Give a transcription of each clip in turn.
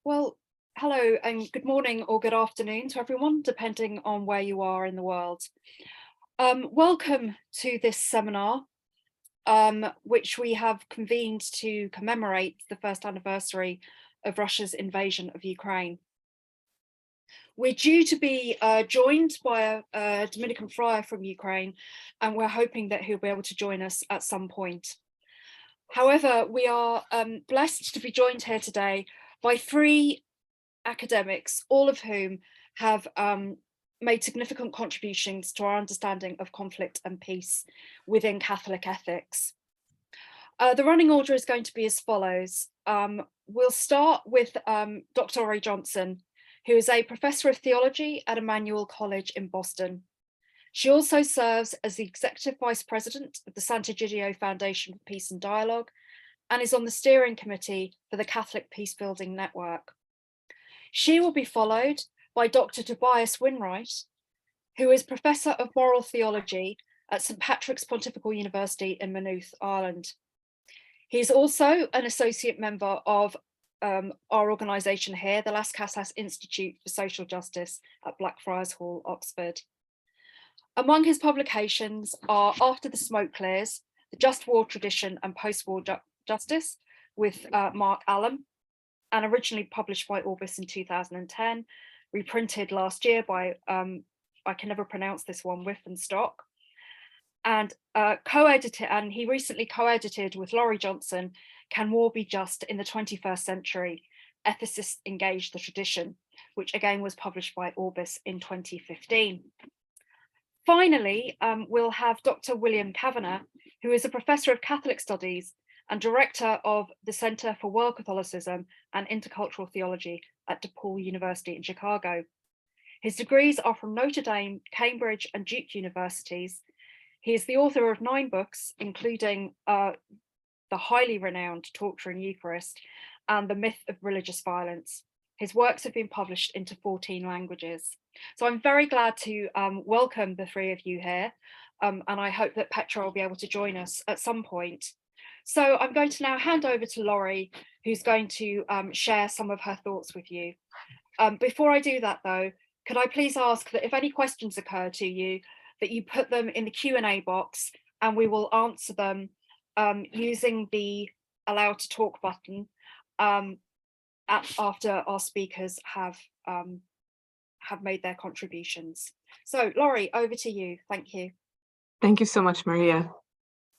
Well, hello and good morning or good afternoon to everyone, depending on where you are in the world. Welcome to this seminar, which we have convened to commemorate the first anniversary of Russia's invasion of Ukraine. We're due to be joined by a Dominican friar from Ukraine, and we're hoping that he'll be able to join us at some point. However, we are blessed to be joined here today by three academics, all of whom have made significant contributions to our understanding of conflict and peace within Catholic ethics. The running order is going to be as follows. We'll start with Dr. Laurie Johnson, who is a professor of theology at Emmanuel College in Boston. She also serves as the executive vice president of the Sant'Egidio Foundation for Peace and Dialogue and is on the steering committee for the Catholic Peacebuilding Network. She will be followed by Dr. Tobias Winwright, who is Professor of Moral Theology at St. Patrick's Pontifical University in Maynooth, Ireland. He is also an associate member of our organisation here, the Casas Institute for Social Justice at Blackfriars Hall, Oxford. Among his publications are After the Smoke Clears, The Just War Tradition and Post-War Justice with Mark Allam, and originally published by Orbis in 2010, reprinted last year by, I can never pronounce this one, Wittgenstock, and co-edited, and he recently co-edited with Laurie Johnson, Can War Be Just in the 21st Century? Ethicists Engage the Tradition, which again was published by Orbis in 2015. Finally, we'll have Dr. William Kavanagh, who is a professor of Catholic Studies and director of the Center for World Catholicism and Intercultural Theology at DePaul University in Chicago. His degrees are from Notre Dame, Cambridge, and Duke universities. He is the author of 9 books, including the highly renowned Torture and Eucharist and The Myth of Religious Violence. His works have been published into 14 languages. So I'm very glad to welcome the three of you here, and I hope that Petra will be able to join us at some point. So I'm going to now hand over to Laurie, who's going to share some of her thoughts with you. Before I do that though, could I please ask that if any questions occur to you, that you put them in the Q&A box and we will answer them using the allow to talk button after our speakers have made their contributions. So Laurie, over to you. Thank you. Thank you so much, Maria.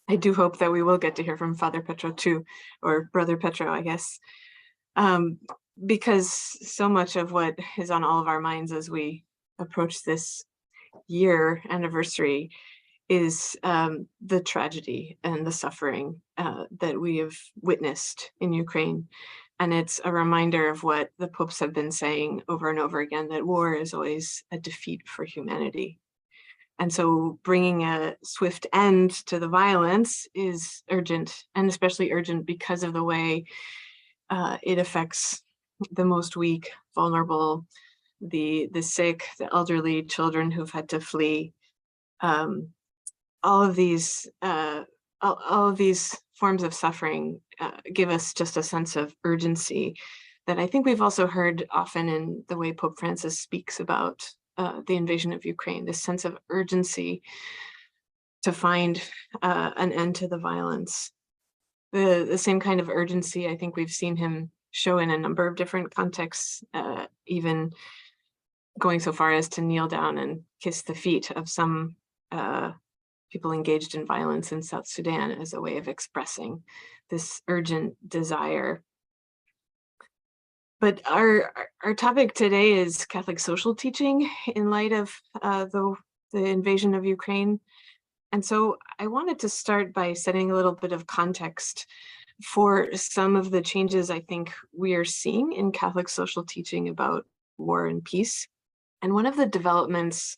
I do hope that we will get to hear from Father Petro too, or Brother Petro, I guess, because so much of what is on all of our minds as we approach this year anniversary is the tragedy and the suffering that we have witnessed in Ukraine. And it's a reminder of what the popes have been saying over and over again, that war is always a defeat for humanity. And so bringing a swift end to the violence is urgent, and especially urgent because of the way it affects the most weak, vulnerable, the sick, the elderly, children who've had to flee. All of these forms of suffering give us just a sense of urgency that I think we've also heard often in the way Pope Francis speaks about the invasion of Ukraine, this sense of urgency to find an end to the violence. The same kind of urgency I think we've seen him show in a number of different contexts, even going so far as to kneel down and kiss the feet of some people engaged in violence in South Sudan as a way of expressing this urgent desire. But our topic today is Catholic social teaching in light of the invasion of Ukraine. And so I wanted to start by setting a little bit of context for some of the changes I think we are seeing in Catholic social teaching about war and peace. And one of the developments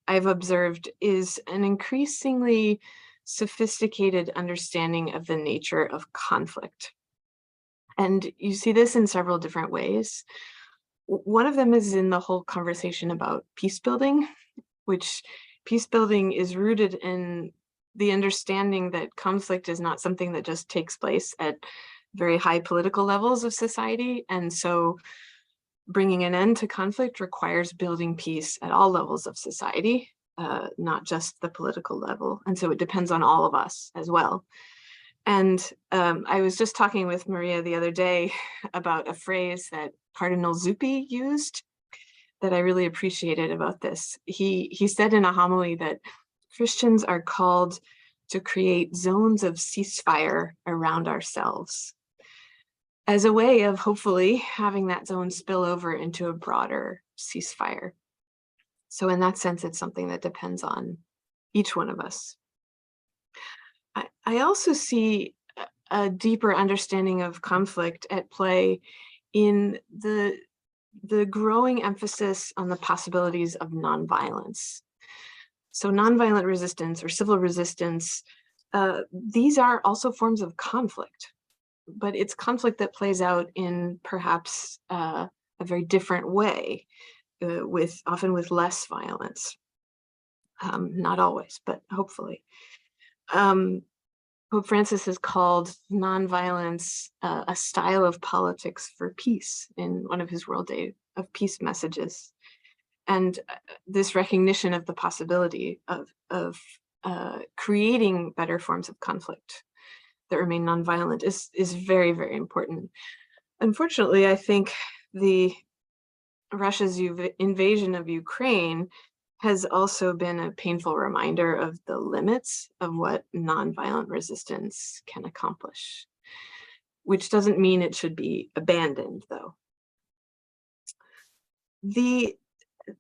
I've observed is an increasingly sophisticated understanding of the nature of conflict. And you see this in several different ways. One of them is in the whole conversation about peace building, which peace building is rooted in the understanding that conflict is not something that just takes place at very high political levels of society. And so bringing an end to conflict requires building peace at all levels of society, not just the political level. And so it depends on all of us as well. And I was just talking with Maria the other day about a phrase that Cardinal Zuppi used that I really appreciated about this. He said in a homily that Christians are called to create zones of ceasefire around ourselves as a way of hopefully having that zone spill over into a broader ceasefire. So in that sense, it's something that depends on each one of us. I also see a deeper understanding of conflict at play in the growing emphasis on the possibilities of nonviolence. So nonviolent resistance or civil resistance, these are also forms of conflict, but it's conflict that plays out in perhaps a very different way, often with less violence. Not always, but hopefully. Pope Francis has called nonviolence a style of politics for peace in one of his World Day of Peace messages. And this recognition of the possibility of creating better forms of conflict that remain nonviolent is very, very important. Unfortunately, I think Russia's invasion of Ukraine has also been a painful reminder of the limits of what nonviolent resistance can accomplish, which doesn't mean it should be abandoned, though.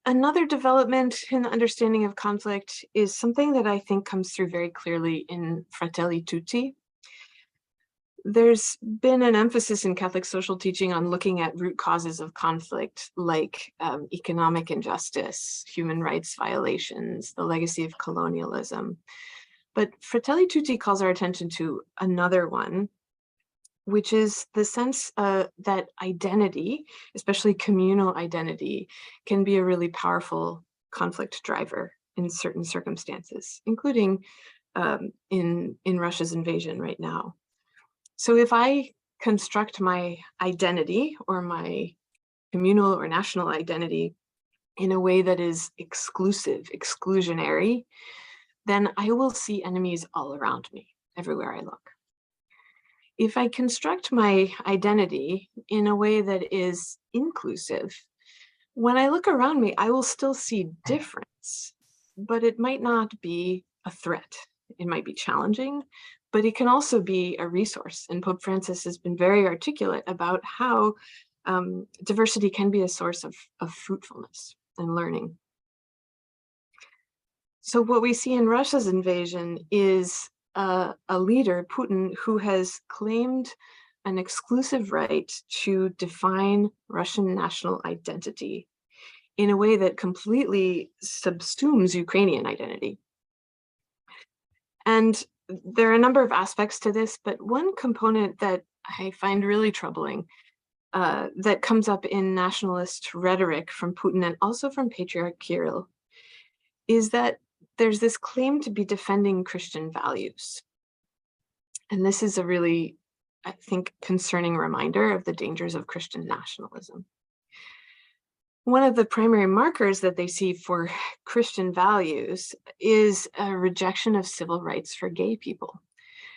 Another development in the understanding of conflict is something that I think comes through very clearly in Fratelli Tutti. There's been an emphasis in Catholic social teaching on looking at root causes of conflict, like economic injustice, human rights violations, the legacy of colonialism. But Fratelli Tutti calls our attention to another one, which is the sense that identity, especially communal identity, can be a really powerful conflict driver in certain circumstances, including in Russia's invasion right now. So if I construct my identity or my communal or national identity in a way that is exclusive, exclusionary, then I will see enemies all around me, everywhere I look. If I construct my identity in a way that is inclusive, when I look around me, I will still see difference, but it might not be a threat. It might be challenging, but it can also be a resource. And Pope Francis has been very articulate about how diversity can be a source of fruitfulness and learning. So what we see in Russia's invasion is a leader, Putin, who has claimed an exclusive right to define Russian national identity in a way that completely subsumes Ukrainian identity. And there are a number of aspects to this, but one component that I find really troubling that comes up in nationalist rhetoric from Putin and also from Patriarch Kirill is that there's this claim to be defending Christian values. And this is a really, I think, concerning reminder of the dangers of Christian nationalism. One of the primary markers that they see for Christian values is a rejection of civil rights for gay people.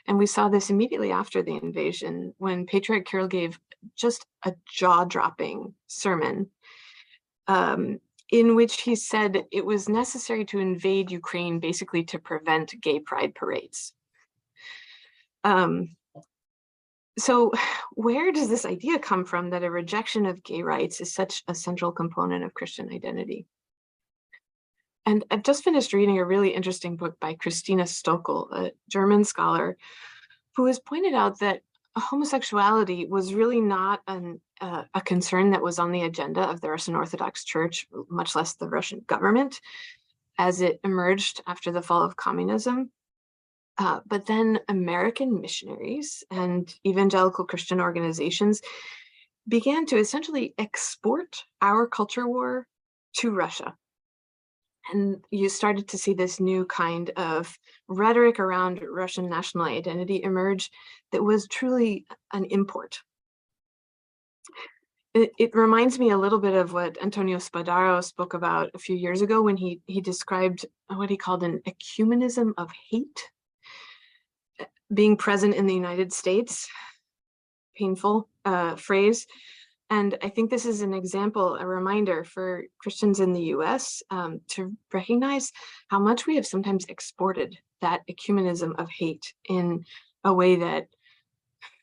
And we saw this immediately after the invasion when Patriarch Kirill gave just a jaw-dropping sermon in which he said it was necessary to invade Ukraine basically to prevent gay pride parades. So where does this idea come from that a rejection of gay rights is such a central component of Christian identity? And I've just finished reading a really interesting book by Christina Stokel, a German scholar, who has pointed out that homosexuality was really not a concern that was on the agenda of the Russian Orthodox Church, much less the Russian government, as it emerged after the fall of communism. But then American missionaries and evangelical Christian organizations began to essentially export our culture war to Russia. And you started to see this new kind of rhetoric around Russian national identity emerge that was truly an import. It reminds me a little bit of what Antonio Spadaro spoke about a few years ago when he described what he called an ecumenism of hate being present in the United States. Painful phrase. And I think this is an example, a reminder for Christians in the US to recognize how much we have sometimes exported that ecumenism of hate in a way that,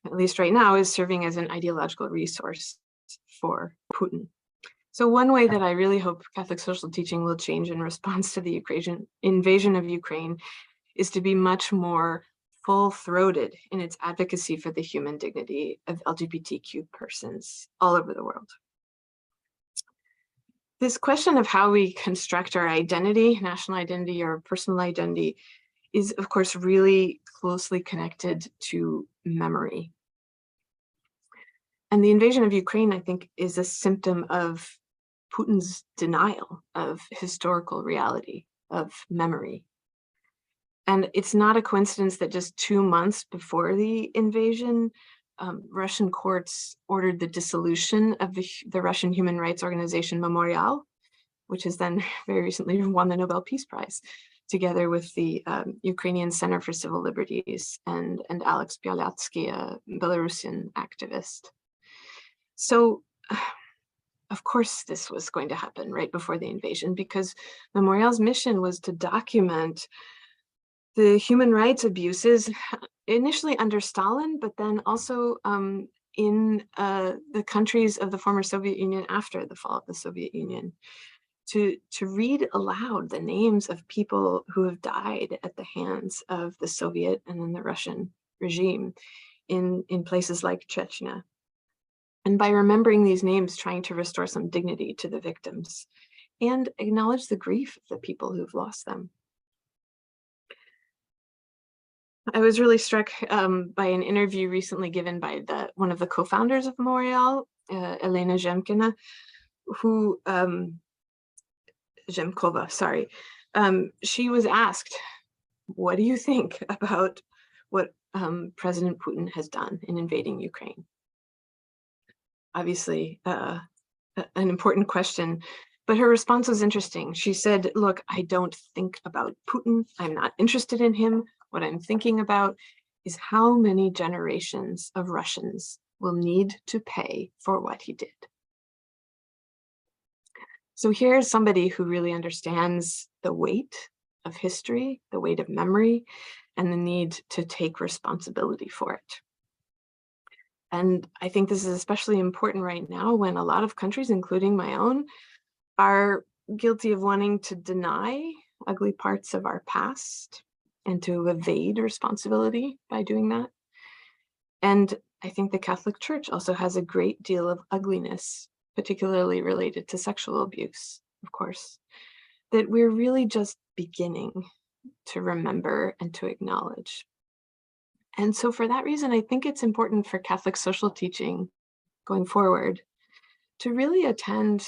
at least right now, is serving as an ideological resource for Putin. So one way that I really hope Catholic social teaching will change in response to the invasion of Ukraine is to be much more full-throated in its advocacy for the human dignity of LGBTQ persons all over the world. This question of how we construct our identity, national identity or personal identity, is of course really closely connected to memory. And the invasion of Ukraine, I think, is a symptom of Putin's denial of historical reality, of memory. And it's not a coincidence that just 2 months before the invasion, Russian courts ordered the dissolution of the Russian human rights organization Memorial, which has then very recently won the Nobel Peace Prize, together with the Ukrainian Center for Civil Liberties and Alex Bialyatsky, a Belarusian activist. So, of course, this was going to happen right before the invasion because Memorial's mission was to document the human rights abuses, initially under Stalin, but then also in the countries of the former Soviet Union after the fall of the Soviet Union, to read aloud the names of people who have died at the hands of the Soviet and then the Russian regime in places like Chechnya. And by remembering these names, trying to restore some dignity to the victims and acknowledge the grief of the people who've lost them. I was really struck by an interview recently given by one of the co-founders of Memorial, Elena Zemkina, who, Zemkova, sorry. She was asked, what do you think about what President Putin has done in invading Ukraine? Obviously, an important question, but her response was interesting. She said, look, I don't think about Putin. I'm not interested in him. What I'm thinking about is how many generations of Russians will need to pay for what he did. So here's somebody who really understands the weight of history, the weight of memory, and the need to take responsibility for it. And I think this is especially important right now when a lot of countries, including my own, are guilty of wanting to deny ugly parts of our past and to evade responsibility by doing that. And I think the Catholic Church also has a great deal of ugliness, particularly related to sexual abuse, of course, that we're really just beginning to remember and to acknowledge. And so for that reason, I think it's important for Catholic social teaching going forward to really attend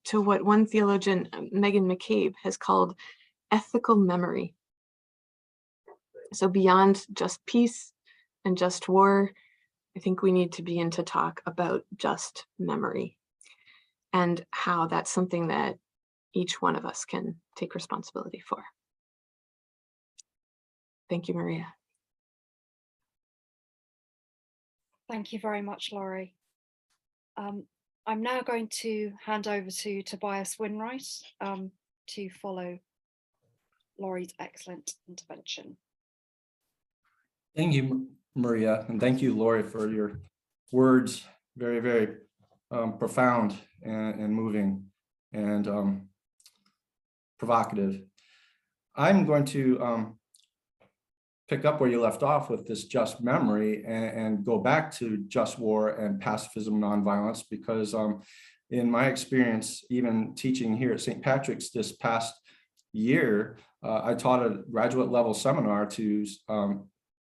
to what one theologian, Megan McCabe, has called ethical memory. So beyond just peace and just war, I think we need to begin to talk about just memory and how that's something that each one of us can take responsibility for. Thank you, Maria. Thank you very much, Laurie. I'm now going to hand over to Tobias Winwright to follow Laurie's excellent intervention. Thank you, Maria, and thank you, Laurie, for your words. Very, very profound and moving and provocative. I'm going to pick up where you left off with this just memory and go back to just war and pacifism, nonviolence, because in my experience, even teaching here at St. Patrick's this past year, I taught a graduate level seminar to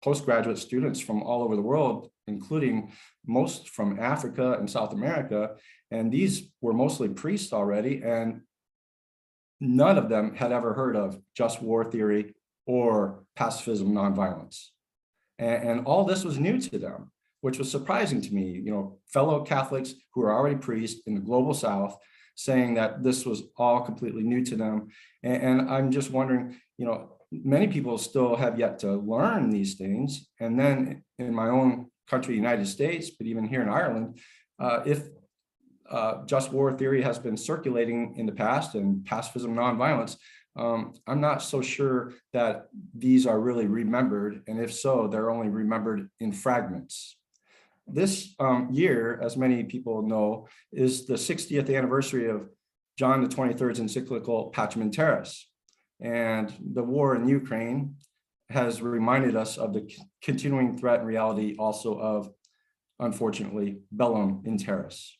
postgraduate students from all over the world, including most from Africa and South America. And these were mostly priests already, and none of them had ever heard of just war theory or pacifism, nonviolence. And all this was new to them. which was surprising to me, fellow Catholics who are already priests in the global South saying that this was all completely new to them. And I'm just wondering, many people still have yet to learn these things. And then in my own country, United States, but even here in Ireland, if just war theory has been circulating in the past and pacifism, nonviolence, I'm not so sure that these are really remembered. And if so, they're only remembered in fragments. This year, as many people know, is the 60th anniversary of John the 23rd's encyclical Pacem in Terris. And the war in Ukraine has reminded us of the continuing threat and reality also of, unfortunately, bellum in terris.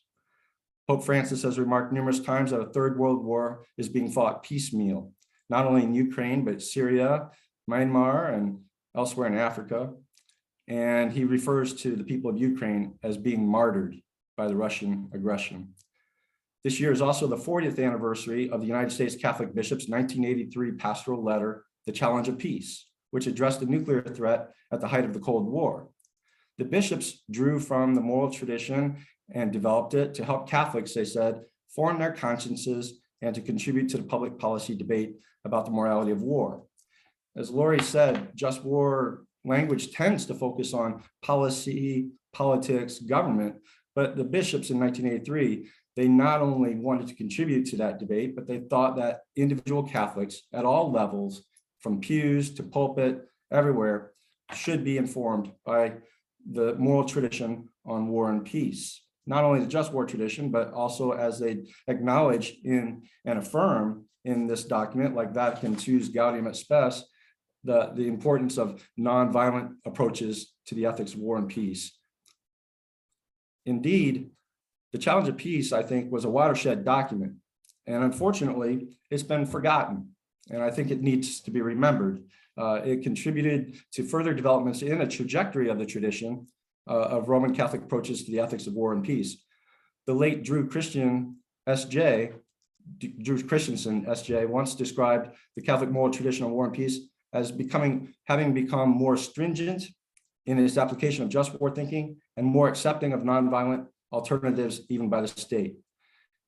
Pope Francis has remarked numerous times that a third world war is being fought piecemeal, not only in Ukraine, but Syria, Myanmar, and elsewhere in Africa. And he refers to the people of Ukraine as being martyred by the Russian aggression. This year is also the 40th anniversary of the United States Catholic Bishops' 1983 pastoral letter, The Challenge of Peace, which addressed the nuclear threat at the height of the Cold War. The bishops drew from the moral tradition and developed it to help Catholics, they said, form their consciences and to contribute to the public policy debate about the morality of war. As Lori said, just war language tends to focus on policy, politics, government, but the bishops in 1983, they not only wanted to contribute to that debate, but they thought that individual Catholics at all levels, from pews to pulpit, everywhere, should be informed by the moral tradition on war and peace. Not only the just war tradition, but also as they acknowledge in and affirm in this document, like Vatican II's Gaudium et Spes, the importance of nonviolent approaches to the ethics of war and peace. Indeed, the Challenge of Peace, I think, was a watershed document. And unfortunately, it's been forgotten. And I think it needs to be remembered. It contributed to further developments in a trajectory of the tradition of Roman Catholic approaches to the ethics of war and peace. The late Drew Christensen, SJ, once described the Catholic moral tradition of war and peace as having become more stringent in its application of just war thinking and more accepting of nonviolent alternatives even by the state.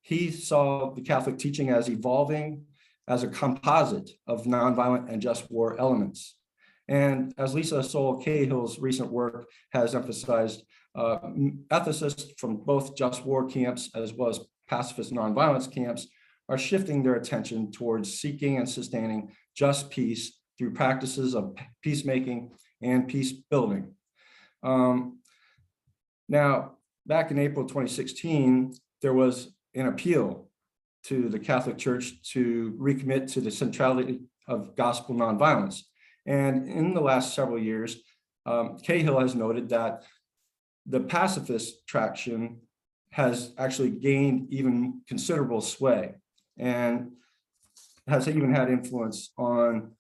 He saw the Catholic teaching as evolving as a composite of nonviolent and just war elements. And as Lisa Sol Cahill's recent work has emphasized, ethicists from both just war camps as well as pacifist nonviolence camps are shifting their attention towards seeking and sustaining just peace through practices of peacemaking and peace building. Now, back in April 2016, there was an appeal to the Catholic Church to recommit to the centrality of gospel nonviolence. And in the last several years, Cahill has noted that the pacifist traction has actually gained even considerable sway and has even had influence on,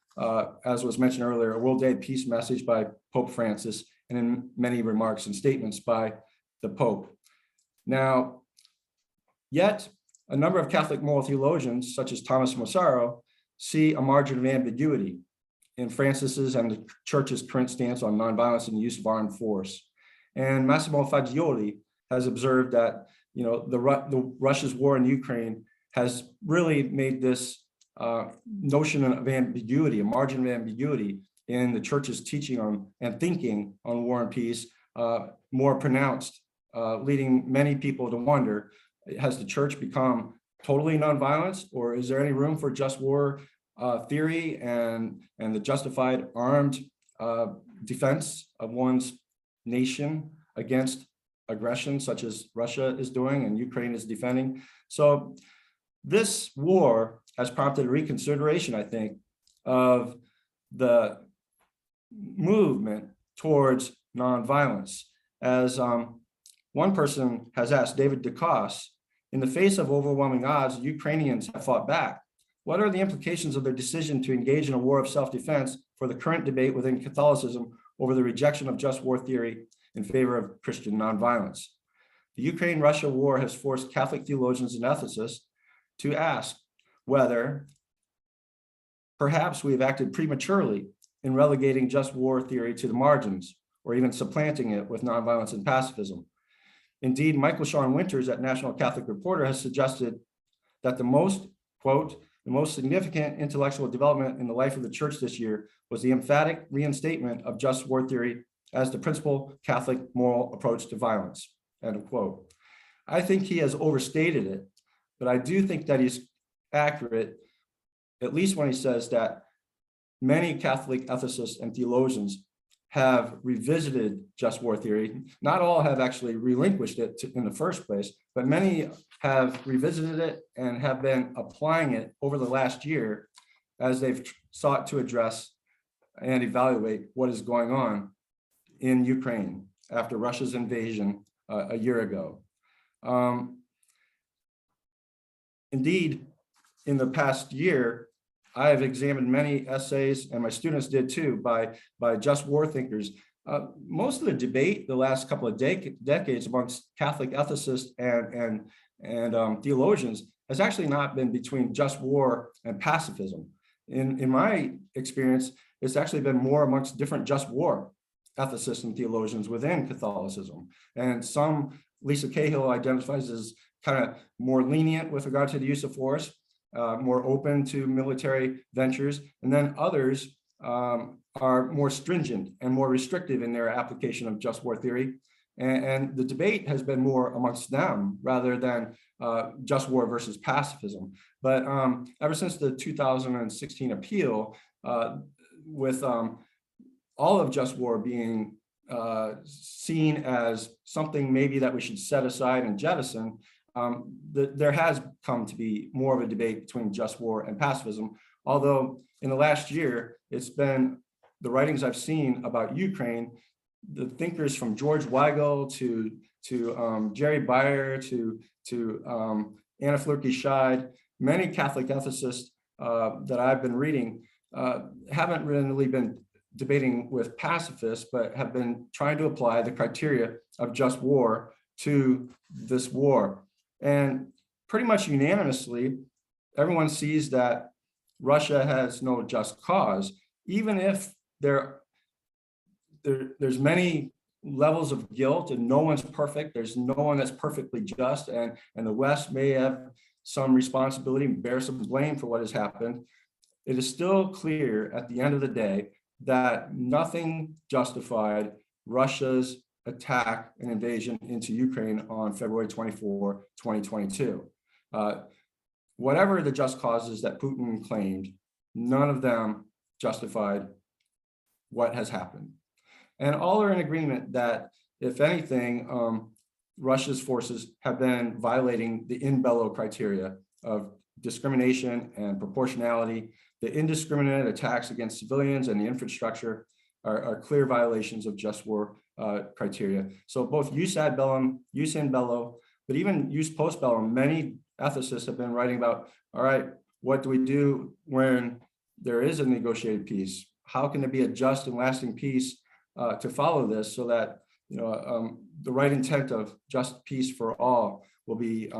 as was mentioned earlier, a World Day Peace message by Pope Francis, and in many remarks and statements by the Pope. Now, yet a number of Catholic moral theologians, such as Thomas Massaro, see a margin of ambiguity in Francis's and the Church's current stance on nonviolence and the use of armed force. And Massimo Fagioli has observed that the Russia's war in Ukraine has really made this notion of ambiguity, a margin of ambiguity in the Church's teaching on and thinking on war and peace more pronounced, leading many people to wonder, has the Church become totally nonviolent, or is there any room for just war theory and the justified armed defense of one's nation against aggression, such as Russia is doing and Ukraine is defending? So this war has prompted a reconsideration, I think, of the movement towards nonviolence. As one person has asked, David DeCoste, in the face of overwhelming odds, Ukrainians have fought back. What are the implications of their decision to engage in a war of self-defense for the current debate within Catholicism over the rejection of just war theory in favor of Christian nonviolence? The Ukraine-Russia war has forced Catholic theologians and ethicists to ask whether perhaps we have acted prematurely in relegating just war theory to the margins, or even supplanting it with nonviolence and pacifism. Indeed, Michael Sean Winters at National Catholic Reporter has suggested that the most, quote, the most significant intellectual development in the life of the church this year was the emphatic reinstatement of just war theory as the principal Catholic moral approach to violence, end of quote. I think he has overstated it, but I do think that he's accurate, at least when he says that many Catholic ethicists and theologians have revisited just war theory. Not all have actually relinquished it in the first place, but many have revisited it and have been applying it over the last year as they've sought to address and evaluate what is going on in Ukraine after Russia's invasion a year ago. Indeed, in the past year, I have examined many essays, and my students did too, by just war thinkers. Most of the debate the last couple of decades amongst Catholic ethicists and theologians has actually not been between just war and pacifism. In my experience, it's actually been more amongst different just war ethicists and theologians within Catholicism. And some, Lisa Cahill identifies as kind of more lenient with regard to the use of force, more open to military ventures, and then others are more stringent and more restrictive in their application of just war theory. And the debate has been more amongst them rather than just war versus pacifism. But ever since the 2016 appeal, with all of just war being seen as something maybe that we should set aside and jettison, there has come to be more of a debate between just war and pacifism. Although in the last year, it's been the writings I've seen about Ukraine, the thinkers from George Weigel to Jerry Beyer to Anna Flerke-Scheid, many Catholic ethicists that I've been reading haven't really been debating with pacifists, but have been trying to apply the criteria of just war to this war. And pretty much unanimously, everyone sees that Russia has no just cause, even if there's many levels of guilt and no one's perfect. There's no one that's perfectly just, and the West may have some responsibility and bear some blame for what has happened. It is still clear at the end of the day that nothing justified Russia's attack and invasion into Ukraine on February 24, 2022. Whatever the just causes that Putin claimed, none of them justified what has happened. And all are in agreement that, if anything, Russia's forces have been violating the in bello criteria of discrimination and proportionality. The indiscriminate attacks against civilians and the infrastructure are clear violations of just war criteria. So both jus ad bellum, jus in bello, but even jus post bellum, many ethicists have been writing about, all right, what do we do when there is a negotiated peace? How can there be a just and lasting peace to follow this, so that the right intent of just peace for all will be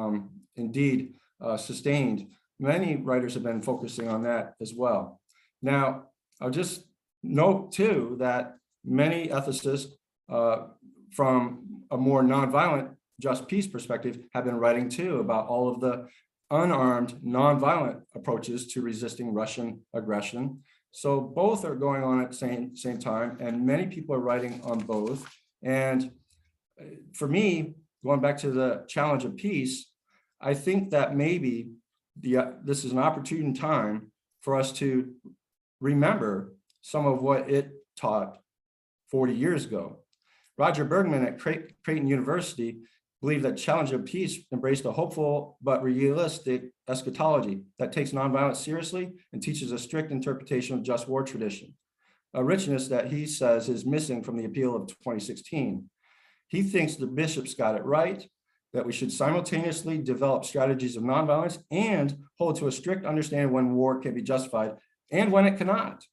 indeed sustained? Many writers have been focusing on that as well. Now, I'll just note too that many ethicists from a more nonviolent just peace perspective have been writing too about all of the unarmed, nonviolent approaches to resisting Russian aggression. So both are going on at the same time, and many people are writing on both. And for me, going back to the challenge of peace, I think that maybe this is an opportune time for us to remember some of what it taught 40 years ago. Roger Bergman at Creighton University believed that challenge of peace embraced a hopeful but realistic eschatology that takes nonviolence seriously and teaches a strict interpretation of just war tradition, a richness that he says is missing from the appeal of 2016. He thinks the bishops got it right, that we should simultaneously develop strategies of nonviolence and hold to a strict understanding when war can be justified and when it cannot.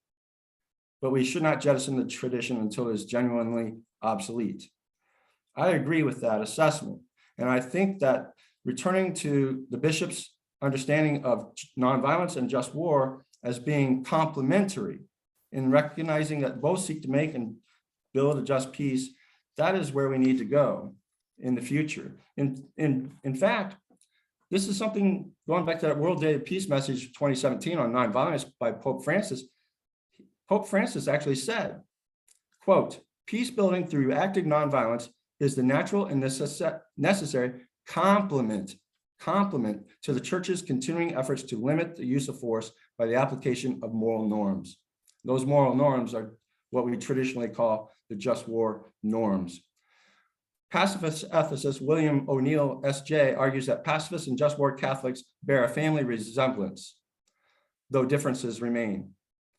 But we should not jettison the tradition until it is genuinely obsolete. I agree with that assessment. And I think that returning to the bishop's understanding of nonviolence and just war as being complementary, in recognizing that both seek to make and build a just peace, that is where we need to go in the future. In fact, this is something going back to that World Day of Peace message 2017 on nonviolence by Pope Francis. Pope Francis actually said, quote, peace building through active nonviolence is the natural and necessary complement to the church's continuing efforts to limit the use of force by the application of moral norms. Those moral norms are what we traditionally call the just war norms. Pacifist ethicist William O'Neill, S.J., argues that pacifists and just war Catholics bear a family resemblance, though differences remain,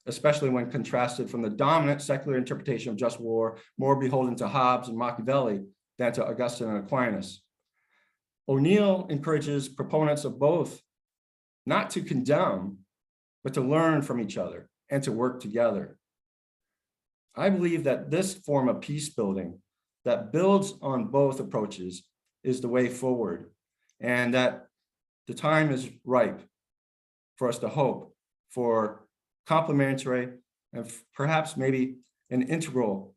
especially when contrasted from the dominant secular interpretation of just war, more beholden to Hobbes and Machiavelli than to Augustine and Aquinas. O'Neill encourages proponents of both not to condemn, but to learn from each other and to work together. I believe that this form of peace building that builds on both approaches is the way forward, and that the time is ripe for us to hope for complementary and perhaps maybe an integral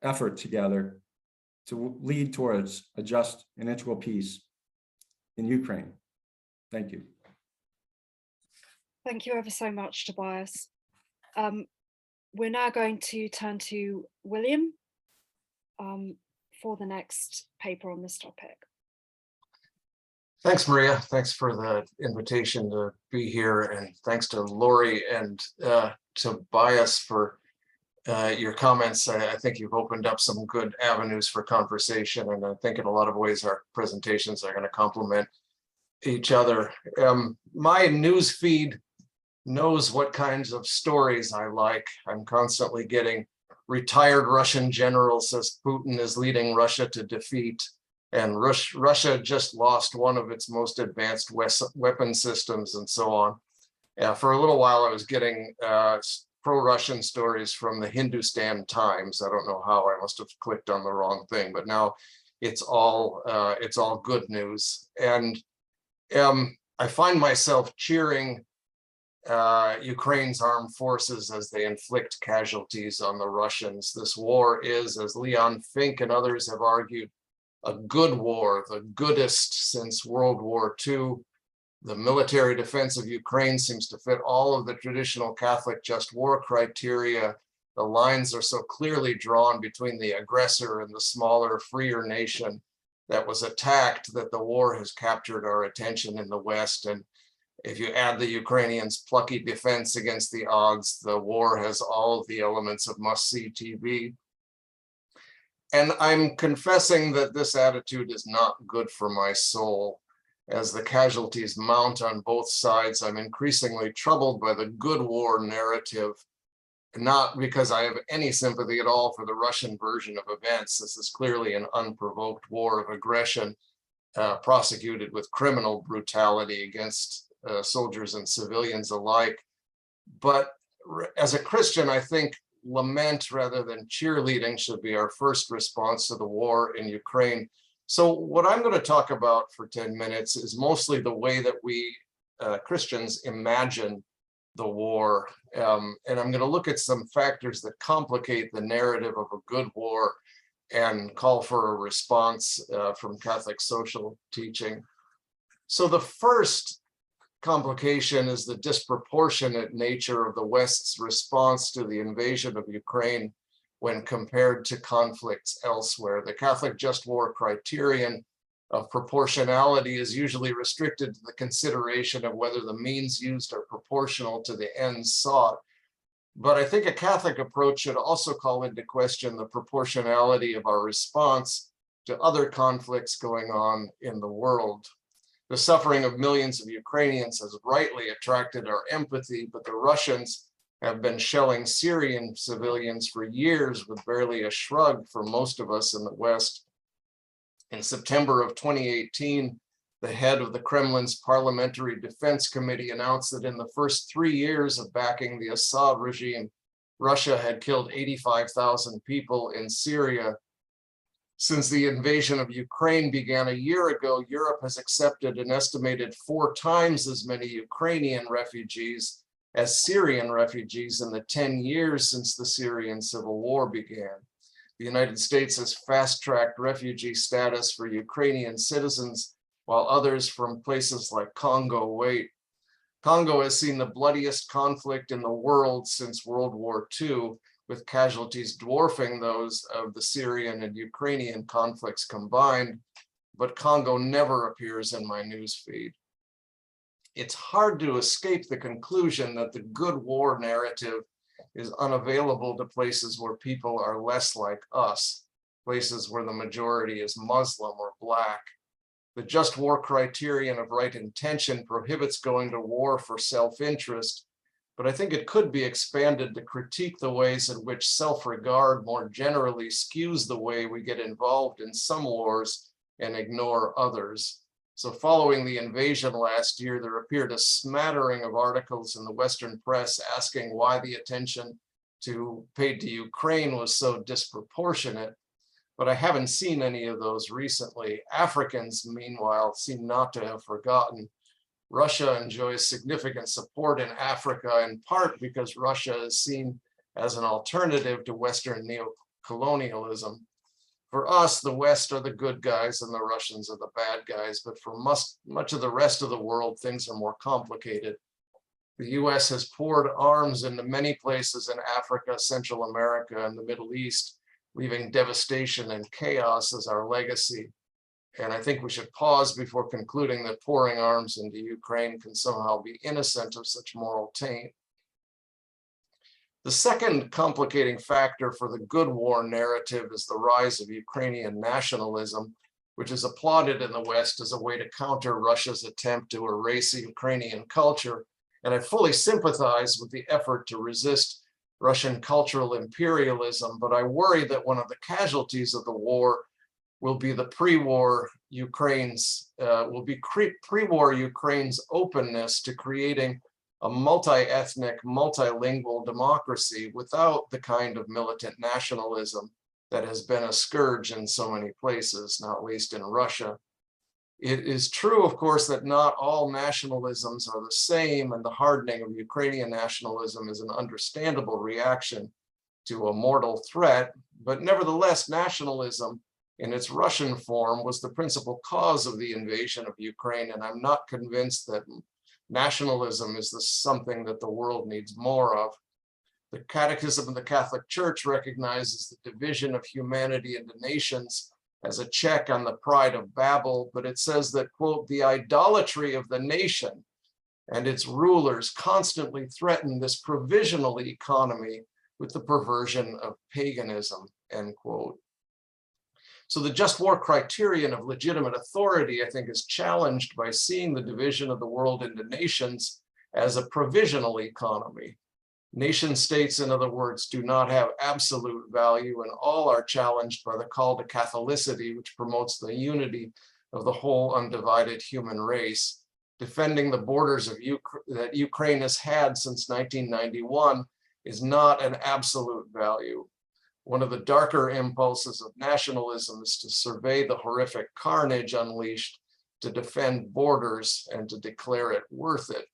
effort together to lead towards a just and integral peace in Ukraine. Thank you. Thank you ever so much, Tobias. We're now going to turn to William for the next paper on this topic. Thanks, Maria. Thanks for the invitation to be here, and thanks to Lori and Tobias for your comments. I think you've opened up some good avenues for conversation, and I think in a lot of ways our presentations are going to complement each other. My news feed knows what kinds of stories I like. I'm constantly getting retired Russian general says Putin is leading Russia to defeat, and Russia just lost one of its most advanced weapon systems, and so on. For a little while, I was getting pro-Russian stories from the Hindustan Times. I don't know how, I must have clicked on the wrong thing, but now it's all good news. And I find myself cheering Ukraine's armed forces as they inflict casualties on the Russians. This war is, as Leon Fink and others have argued, a good war, the goodest since World War II. The military defense of Ukraine seems to fit all of the traditional Catholic just war criteria. The lines are so clearly drawn between the aggressor and the smaller, freer nation that was attacked that the war has captured our attention in the West. And if you add the Ukrainians' plucky defense against the odds, the war has all of the elements of must-see TV. And I'm confessing that this attitude is not good for my soul. As the casualties mount on both sides, I'm increasingly troubled by the good war narrative, not because I have any sympathy at all for the Russian version of events. This is clearly an unprovoked war of aggression, prosecuted with criminal brutality against soldiers and civilians alike. But as a Christian, I think lament rather than cheerleading should be our first response to the war in Ukraine. So what I'm going to talk about for 10 minutes is mostly the way that we Christians imagine the war. And I'm going to look at some factors that complicate the narrative of a good war and call for a response from Catholic social teaching. So the first complication is the disproportionate nature of the West's response to the invasion of Ukraine when compared to conflicts elsewhere. The Catholic just war criterion of proportionality is usually restricted to the consideration of whether the means used are proportional to the ends sought. But I think a Catholic approach should also call into question the proportionality of our response to other conflicts going on in the world. The suffering of millions of Ukrainians has rightly attracted our empathy, but the Russians have been shelling Syrian civilians for years with barely a shrug for most of us in the West. In September of 2018, the head of the Kremlin's Parliamentary Defense Committee announced that in the first 3 years of backing the Assad regime, Russia had killed 85,000 people in Syria. Since the invasion of Ukraine began a year ago, Europe has accepted an estimated 4 times as many Ukrainian refugees as Syrian refugees in the 10 years since the Syrian civil war began. The United States has fast-tracked refugee status for Ukrainian citizens, while others from places like Congo wait. Congo has seen the bloodiest conflict in the world since World War II, with casualties dwarfing those of the Syrian and Ukrainian conflicts combined, but Congo never appears in my newsfeed. It's hard to escape the conclusion that the good war narrative is unavailable to places where people are less like us, places where the majority is Muslim or Black. The just war criterion of right intention prohibits going to war for self-interest, but I think it could be expanded to critique the ways in which self-regard more generally skews the way we get involved in some wars and ignore others. So following the invasion last year, there appeared a smattering of articles in the Western press asking why the attention paid to Ukraine was so disproportionate, but I haven't seen any of those recently. Africans, meanwhile, seem not to have forgotten. Russia enjoys significant support in Africa, in part because Russia is seen as an alternative to Western neocolonialism. For us, the West are the good guys and the Russians are the bad guys, but for much of the rest of the world, things are more complicated. The US has poured arms into many places in Africa, Central America, and the Middle East, leaving devastation and chaos as our legacy. And I think we should pause before concluding that pouring arms into Ukraine can somehow be innocent of such moral taint. The second complicating factor for the good war narrative is the rise of Ukrainian nationalism, which is applauded in the West as a way to counter Russia's attempt to erase Ukrainian culture. And I fully sympathize with the effort to resist Russian cultural imperialism, but I worry that one of the casualties of the war will be the pre-war Ukraine's openness to creating a multi-ethnic, multilingual democracy without the kind of militant nationalism that has been a scourge in so many places, not least in Russia. It is true, of course, that not all nationalisms are the same, and the hardening of Ukrainian nationalism is an understandable reaction to a mortal threat, but nevertheless, nationalism in its Russian form was the principal cause of the invasion of Ukraine, and I'm not convinced that nationalism is something that the world needs more of. The Catechism of the Catholic Church recognizes the division of humanity into nations as a check on the pride of Babel, but it says that, quote, the idolatry of the nation and its rulers constantly threaten this provisional economy with the perversion of paganism, end quote. So the just war criterion of legitimate authority, I think, is challenged by seeing the division of the world into nations as a provisional economy. Nation states, in other words, do not have absolute value, and all are challenged by the call to Catholicity, which promotes the unity of the whole undivided human race. Defending the borders of that Ukraine has had since 1991 is not an absolute value. One of the darker impulses of nationalism is to survey the horrific carnage unleashed, to defend borders, and to declare it worth it.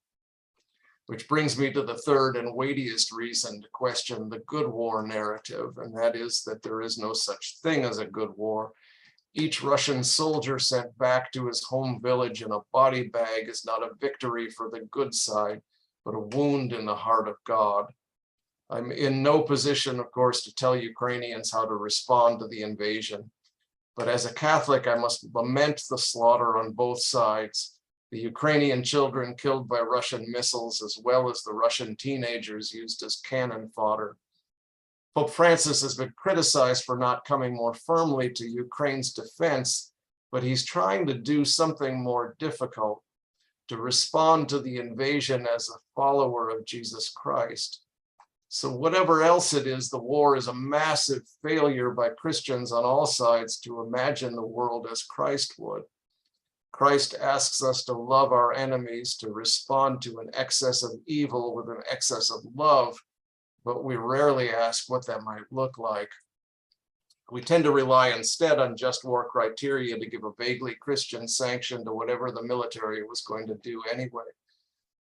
Which brings me to the third and weightiest reason to question the good war narrative, and that is that there is no such thing as a good war. Each Russian soldier sent back to his home village in a body bag is not a victory for the good side, but a wound in the heart of God. I'm in no position, of course, to tell Ukrainians how to respond to the invasion. But as a Catholic, I must lament the slaughter on both sides. The Ukrainian children killed by Russian missiles, as well as the Russian teenagers used as cannon fodder. Pope Francis has been criticized for not coming more firmly to Ukraine's defense, but he's trying to do something more difficult, to respond to the invasion as a follower of Jesus Christ. So whatever else it is, the war is a massive failure by Christians on all sides to imagine the world as Christ would. Christ asks us to love our enemies, to respond to an excess of evil with an excess of love, but we rarely ask what that might look like. We tend to rely instead on just war criteria to give a vaguely Christian sanction to whatever the military was going to do anyway.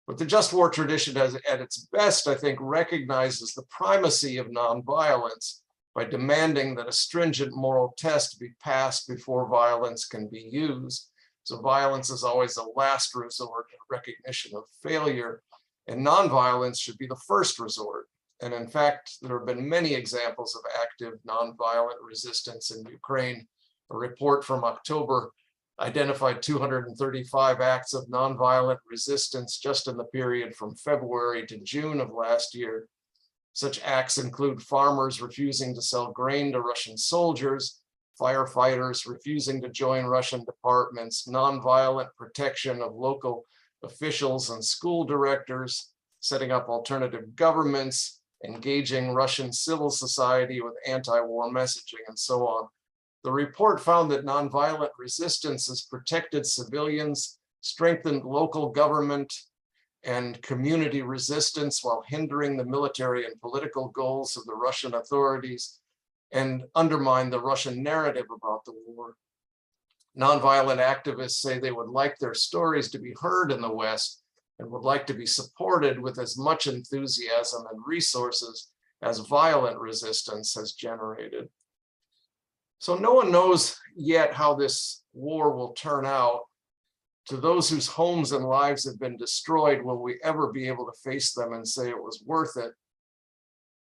But the just war tradition, at its best, I think, recognizes the primacy of nonviolence, by demanding that a stringent moral test be passed before violence can be used. So violence is always the last resort in recognition of failure, and nonviolence should be the first resort. And in fact, there have been many examples of active nonviolent resistance in Ukraine. A report from October identified 235 acts of nonviolent resistance just in the period from February to June of last year. Such acts include farmers refusing to sell grain to Russian soldiers, firefighters refusing to join Russian departments, nonviolent protection of local officials and school directors, setting up alternative governments, engaging Russian civil society with anti-war messaging, and so on. The report found that nonviolent resistance has protected civilians, strengthened local government and community resistance while hindering the military and political goals of the Russian authorities, and undermined the Russian narrative about the war. Nonviolent activists say they would like their stories to be heard in the West and would like to be supported with as much enthusiasm and resources as violent resistance has generated. So no one knows yet how this war will turn out. To those whose homes and lives have been destroyed, will we ever be able to face them and say it was worth it?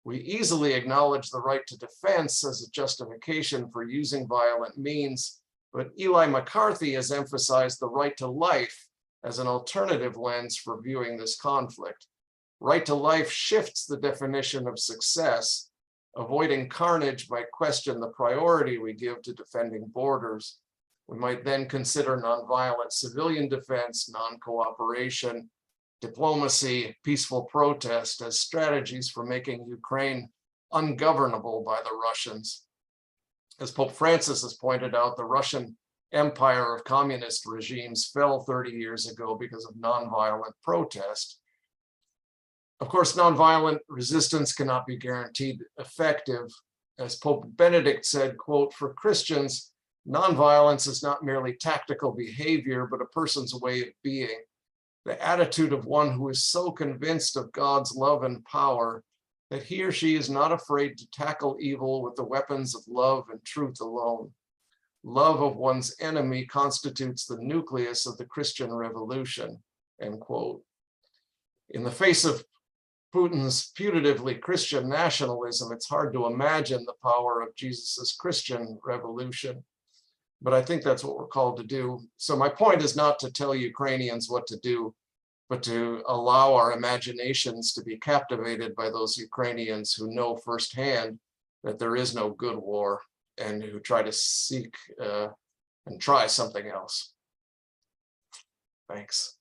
We easily acknowledge the right to defense as a justification for using violent means, but Eli McCarthy has emphasized the right to life as an alternative lens for viewing this conflict. Right to life shifts the definition of success. Avoiding carnage might question the priority we give to defending borders. We might then consider nonviolent civilian defense, non-cooperation, diplomacy, peaceful protest as strategies for making Ukraine ungovernable by the Russians. As Pope Francis has pointed out, the Russian empire of communist regimes fell 30 years ago because of nonviolent protest. Of course, nonviolent resistance cannot be guaranteed effective. As Pope Benedict said, quote, "For Christians, nonviolence is not merely tactical behavior, but a person's way of being. The attitude of one who is so convinced of God's love and power that he or she is not afraid to tackle evil with the weapons of love and truth alone. Love of one's enemy constitutes the nucleus of the Christian revolution," end quote. In the face of Putin's putatively Christian nationalism, it's hard to imagine the power of Jesus's Christian revolution. But I think that's what we're called to do. So my point is not to tell Ukrainians what to do, but to allow our imaginations to be captivated by those Ukrainians who know firsthand that there is no good war and who try to seek and try something else. Thanks.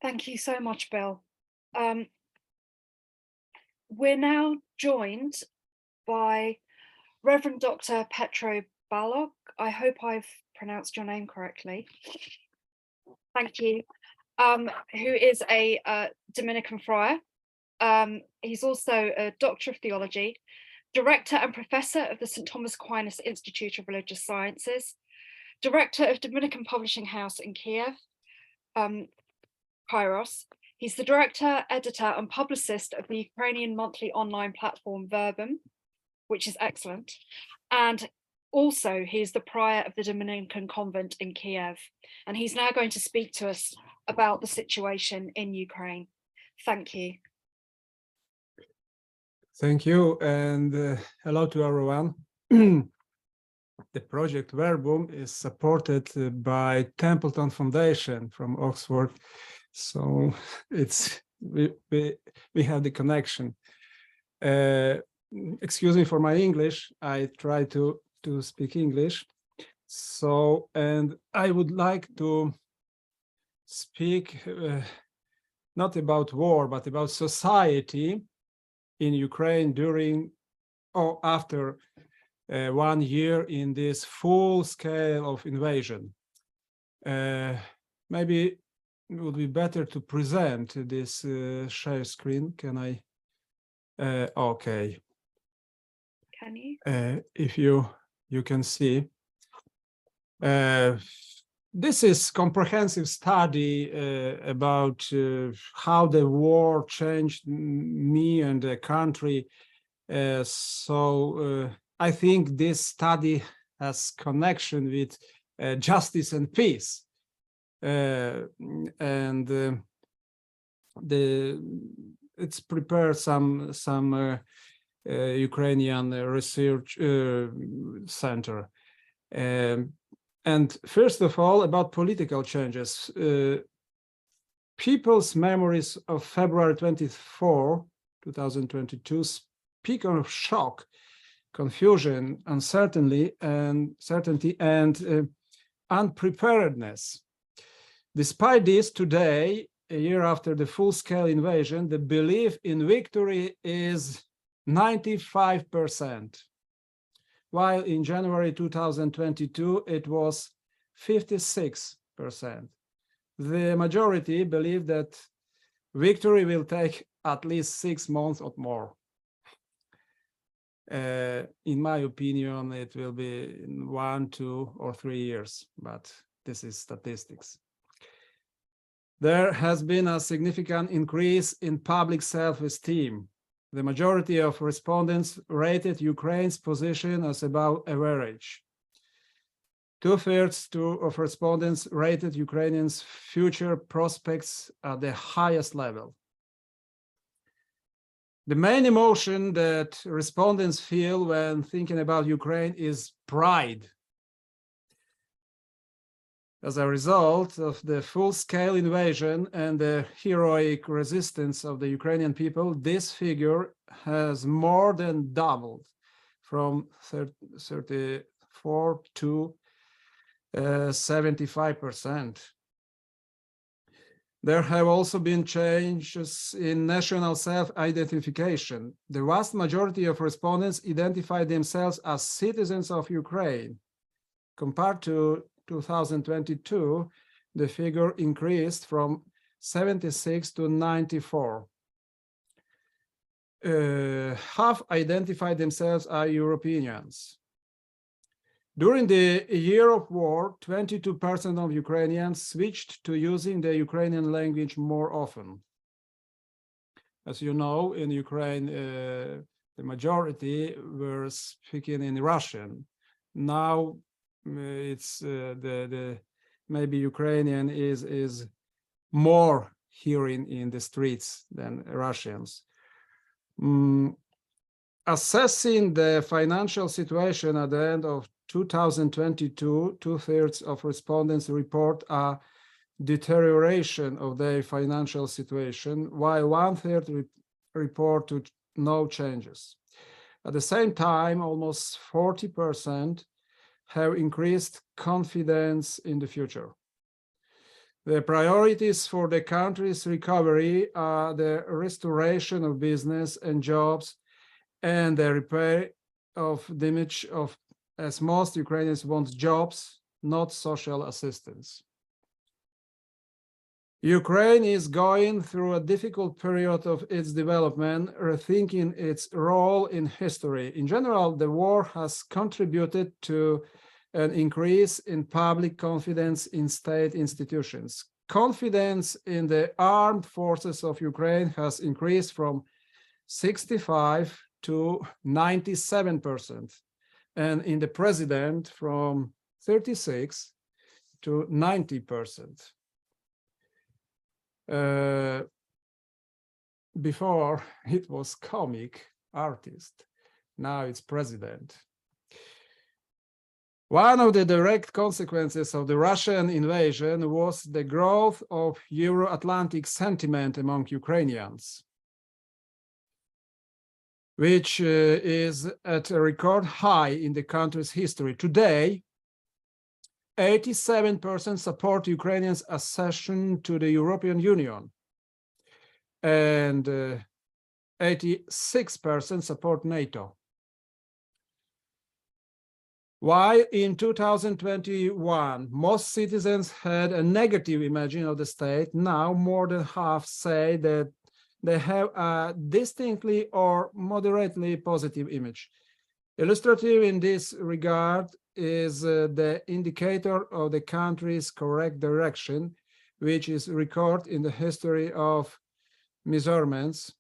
Thank you so much, Bill. We're now joined by Reverend Dr. Petro Balog. I hope I've pronounced your name correctly. Thank you. Who is a Dominican friar. He's also a Doctor of Theology, Director and Professor of the St. Thomas Aquinas Institute of Religious Sciences, Director of Dominican Publishing House in Kiev, Kairos. He's the Director, Editor and Publicist of the Ukrainian monthly online platform Verbum, which is excellent. And also he's the Prior of the Dominican Convent in Kiev. And he's now going to speak to us about the situation in Ukraine. Thank you. Thank you, and hello to everyone. The project Verbum is supported by Templeton Foundation from Oxford, so it's we have the connection. Excuse me for my English. I try to speak English. So, and I would like to speak not about war, but about society in Ukraine during or after 1 year in this full scale of invasion. Maybe it would be better to present this share screen. Can I? Okay. Can you? If you can see. This is comprehensive study about how the war changed me and the country. So I think this study has connection with justice and peace. It's prepared some Ukrainian research center. And first of all, about political changes. People's memories of February 24, 2022 speak of shock, confusion, uncertainty, and unpreparedness. Despite this, today, a year after the full-scale invasion, the belief in victory is 95%. While in January 2022, it was 56%. The majority believe that victory will take at least 6 months or more. In my opinion, it will be in 1, 2, or 3 years, but this is statistics. There has been a significant increase in public self-esteem. The majority of respondents rated Ukraine's position as above average. 2/3 of respondents rated Ukrainians' future prospects at the highest level. The main emotion that respondents feel when thinking about Ukraine is pride. As a result of the full-scale invasion and the heroic resistance of the Ukrainian people, this figure has more than doubled from 34 to 75%. There have also been changes in national self-identification. The vast majority of respondents identify themselves as citizens of Ukraine. Compared to 2022, the figure increased from 76 to 94. Half identified themselves as Europeans. During the year of war, 22% of Ukrainians switched to using the Ukrainian language more often. As you know, in Ukraine, the majority were speaking in Russian. Now, it's maybe Ukrainian is more hearing in the streets than Russians. Assessing the financial situation at the end of 2022, 2/3 of respondents report a deterioration of their financial situation, while 1/3 report to no changes. At the same time, almost 40% have increased confidence in the future. The priorities for the country's recovery are the restoration of business and jobs and the repair of the image of, as most Ukrainians want jobs, not social assistance. Ukraine is going through a difficult period of its development, rethinking its role in history. In general, the war has contributed to an increase in public confidence in state institutions. Confidence in the armed forces of Ukraine has increased from 65 to 97%, and in the president from 36 to 90%. Before it was comic artist, now it's president. One of the direct consequences of the Russian invasion was the growth of Euro-Atlantic sentiment among Ukrainians, which is at a record high in the country's history. Today, 87% support Ukrainians' accession to the European Union, and 86% support NATO. While in 2021, most citizens had a negative image of the state, now more than half say that they have a distinctly or moderately positive image. Illustrative in this regard is the indicator of the country's correct direction, which is recorded in the history of measurements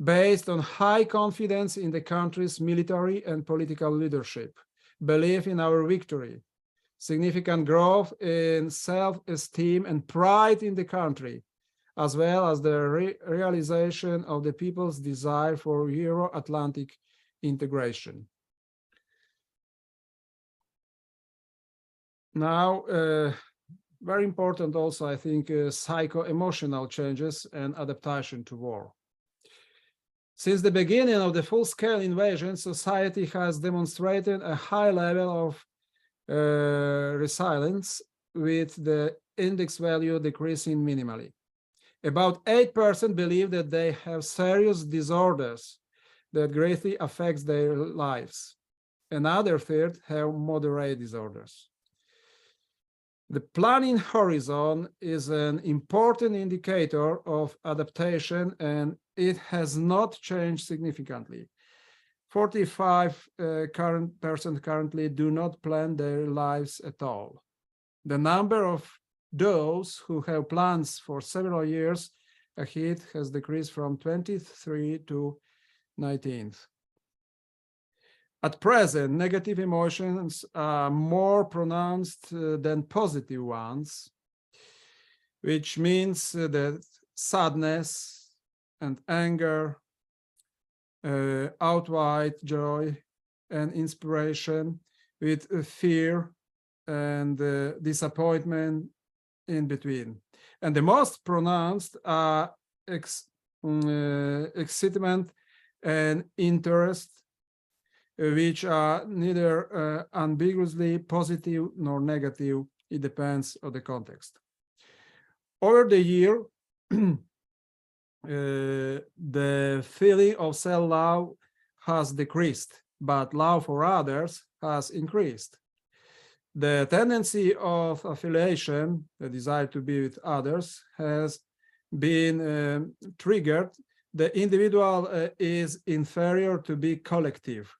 based on high confidence in the country's military and political leadership, belief in our victory, significant growth in self-esteem and pride in the country, as well as the realization of the people's desire for Euro-Atlantic integration. Now, very important also, I think, psycho-emotional changes and adaptation to war. Since the beginning of the full-scale invasion, society has demonstrated a high level of resilience, with the index value decreasing minimally. About 8% believe that they have serious disorders that greatly affects their lives. Another third have moderate disorders. The planning horizon is an important indicator of adaptation, and it has not changed significantly. 45% currently do not plan their lives at all. The number of those who have plans for several years ahead has decreased from 23 to 19. At present, negative emotions are more pronounced than positive ones, which means that sadness and anger outweigh joy and inspiration, with fear and disappointment in between. And the most pronounced are excitement and interest, which are neither ambiguously positive nor negative. It depends on the context. Over the year, the feeling of self-love has decreased, but love for others has increased. The tendency of affiliation, the desire to be with others, has been triggered. The individual is inferior to be collective.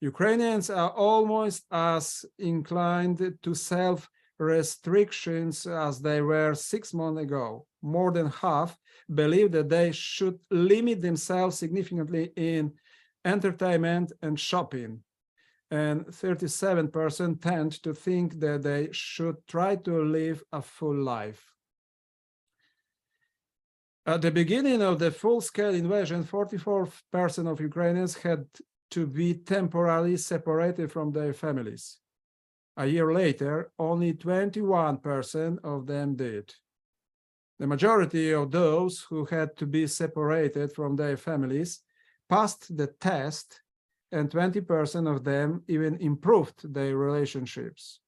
Ukrainians are almost as inclined to self-restrictions as they were 6 months ago. More than half believe that they should limit themselves significantly in entertainment and shopping, and 37% tend to think that they should try to live a full life. At the beginning of the full-scale invasion, 44% of Ukrainians had to be temporarily separated from their families. A year later, only 21% of them did. The majority of those who had to be separated from their families passed the test, and 20% of them even improved their relationships.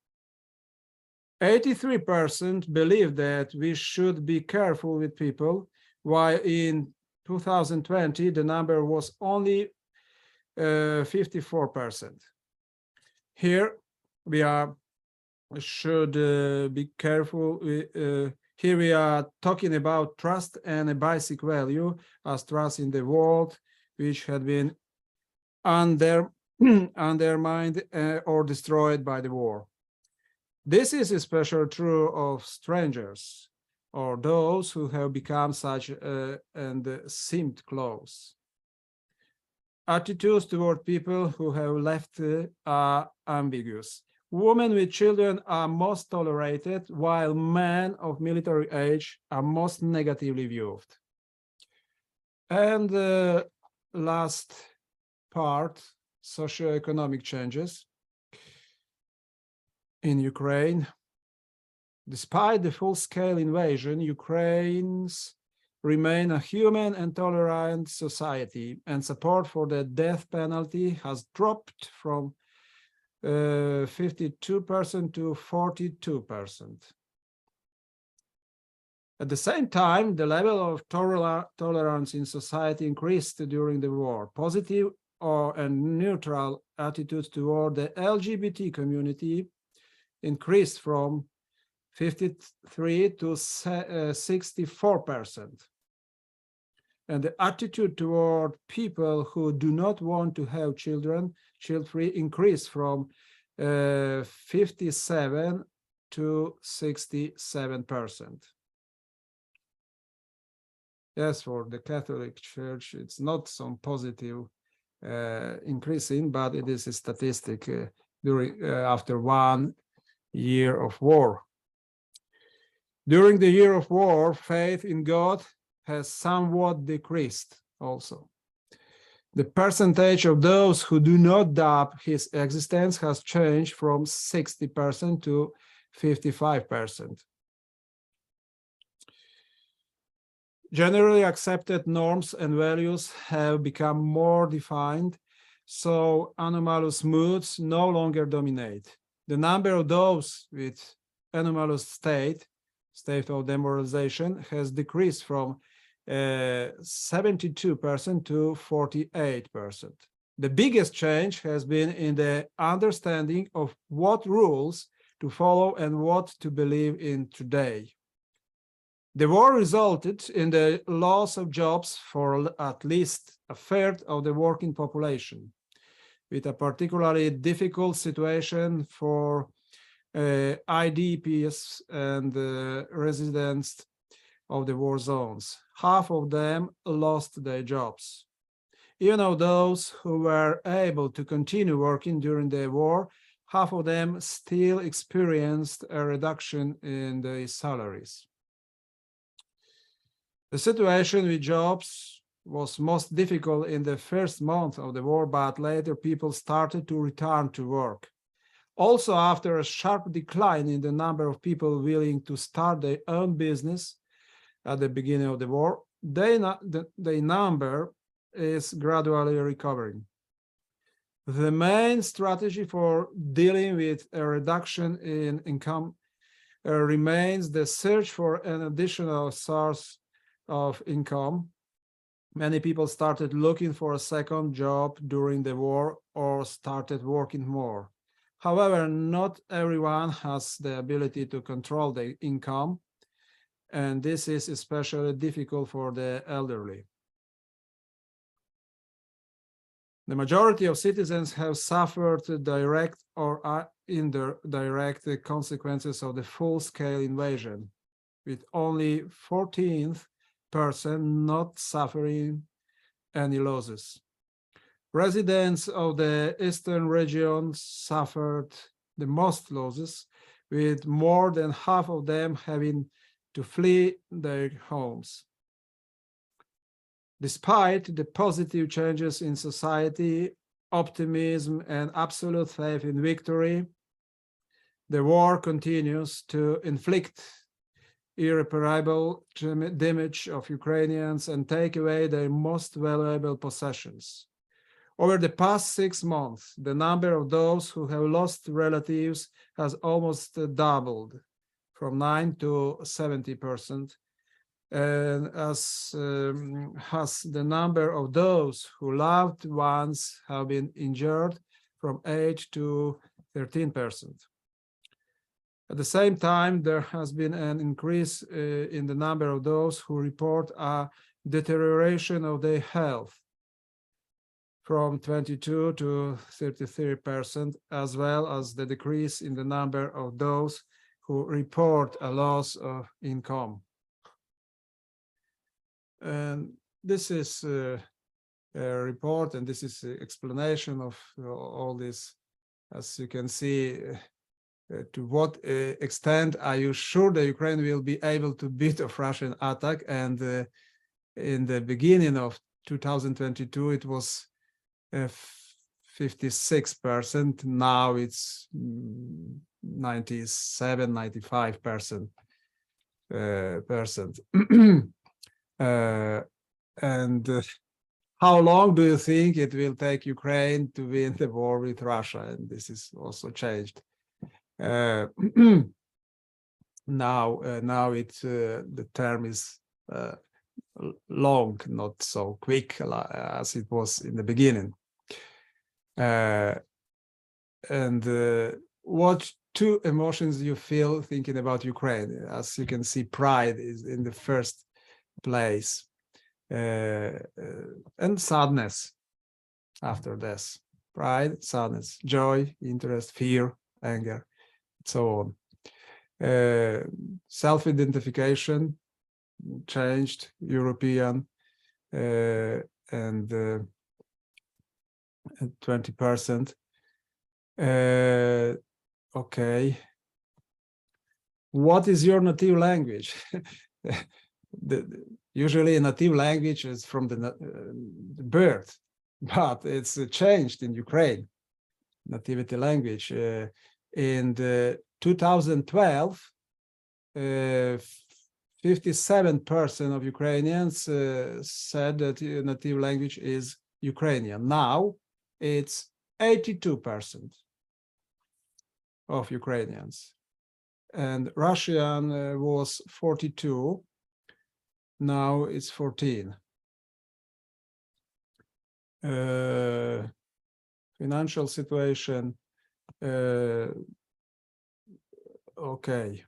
83% believe that we should be careful with people, while in 2020, the number was only 54%. Here we should be careful. Here we are talking about trust and a basic value as trust in the world, which had been undermined or destroyed by the war. This is especially true of strangers or those who have become such and seemed close. Attitudes toward people who have left are ambiguous. Women with children are most tolerated, while men of military age are most negatively viewed. And the last part, socioeconomic changes in Ukraine. Despite the full-scale invasion, Ukrainians remain a human and tolerant society, and support for the death penalty has dropped from 52% to 42%. At the same time, the level of tolerance in society increased during the war. Positive and neutral attitudes toward the LGBT community increased from 53 to 64%. And the attitude toward people who do not want to have children, child-free, increased from 57 to 67%. Yes, for the Catholic Church, it's not some positive increasing, but it is a statistic during after 1 year of war. During the year of war, faith in God has somewhat decreased also. The percentage of those who do not doubt his existence has changed from 60% to 55%. Generally accepted norms and values have become more defined, so anomalous moods no longer dominate. The number of those with anomalous state of demoralization has decreased from 72% to 48%. The biggest change has been in the understanding of what rules to follow and what to believe in today. The war resulted in the loss of jobs for at least a third of the working population, with a particularly difficult situation for IDPs and residents of the war zones. Half of them lost their jobs. Even of those who were able to continue working during the war, half of them still experienced a reduction in their salaries. The situation with jobs was most difficult in the first month of the war, but later people started to return to work. Also, after a sharp decline in the number of people willing to start their own business at the beginning of the war, the number is gradually recovering. The main strategy for dealing with a reduction in income remains the search for an additional source of income. Many people started looking for a second job during the war or started working more. However, not everyone has the ability to control their income, and this is especially difficult for the elderly. The majority of citizens have suffered direct or indirect consequences of the full-scale invasion, with only 14% not suffering any losses. Residents of the eastern region suffered the most losses, with more than half of them having to flee their homes. Despite the positive changes in society, optimism, and absolute faith in victory, the war continues to inflict irreparable damage of Ukrainians and take away their most valuable possessions. Over the past 6 months, the number of those who have lost relatives has almost doubled, from 9 to 70%, and as has the number of those who loved ones have been injured, from 8 to 13%. At the same time, there has been an increase in the number of those who report a deterioration of their health, from 22 to 33%, as well as the decrease in the number of those who report a loss of income. And this is a report, and this is an explanation of all this. As you can see, to what extent are you sure that Ukraine will be able to beat a Russian attack? And in the beginning of 2022, it was 56%. Now it's 97, 95%. And how long do you think it will take Ukraine to win the war with Russia? And this is also changed. Now it's the term is long, not so quick as it was in the beginning. What two emotions you feel thinking about Ukraine? As you can see, pride is in the first place, and sadness after this. pride, sadness, joy, interest, fear, anger, so on. Self-identification changed, European, and 20%. Okay. What is your native language? Usually a native language is from the birth, but it's changed in Ukraine, nativity language. In 2012, 57% of Ukrainians said that native language is Ukrainian. Now it's 82% of Ukrainians. And Russian was 42, now it's 14. Financial situation, okay.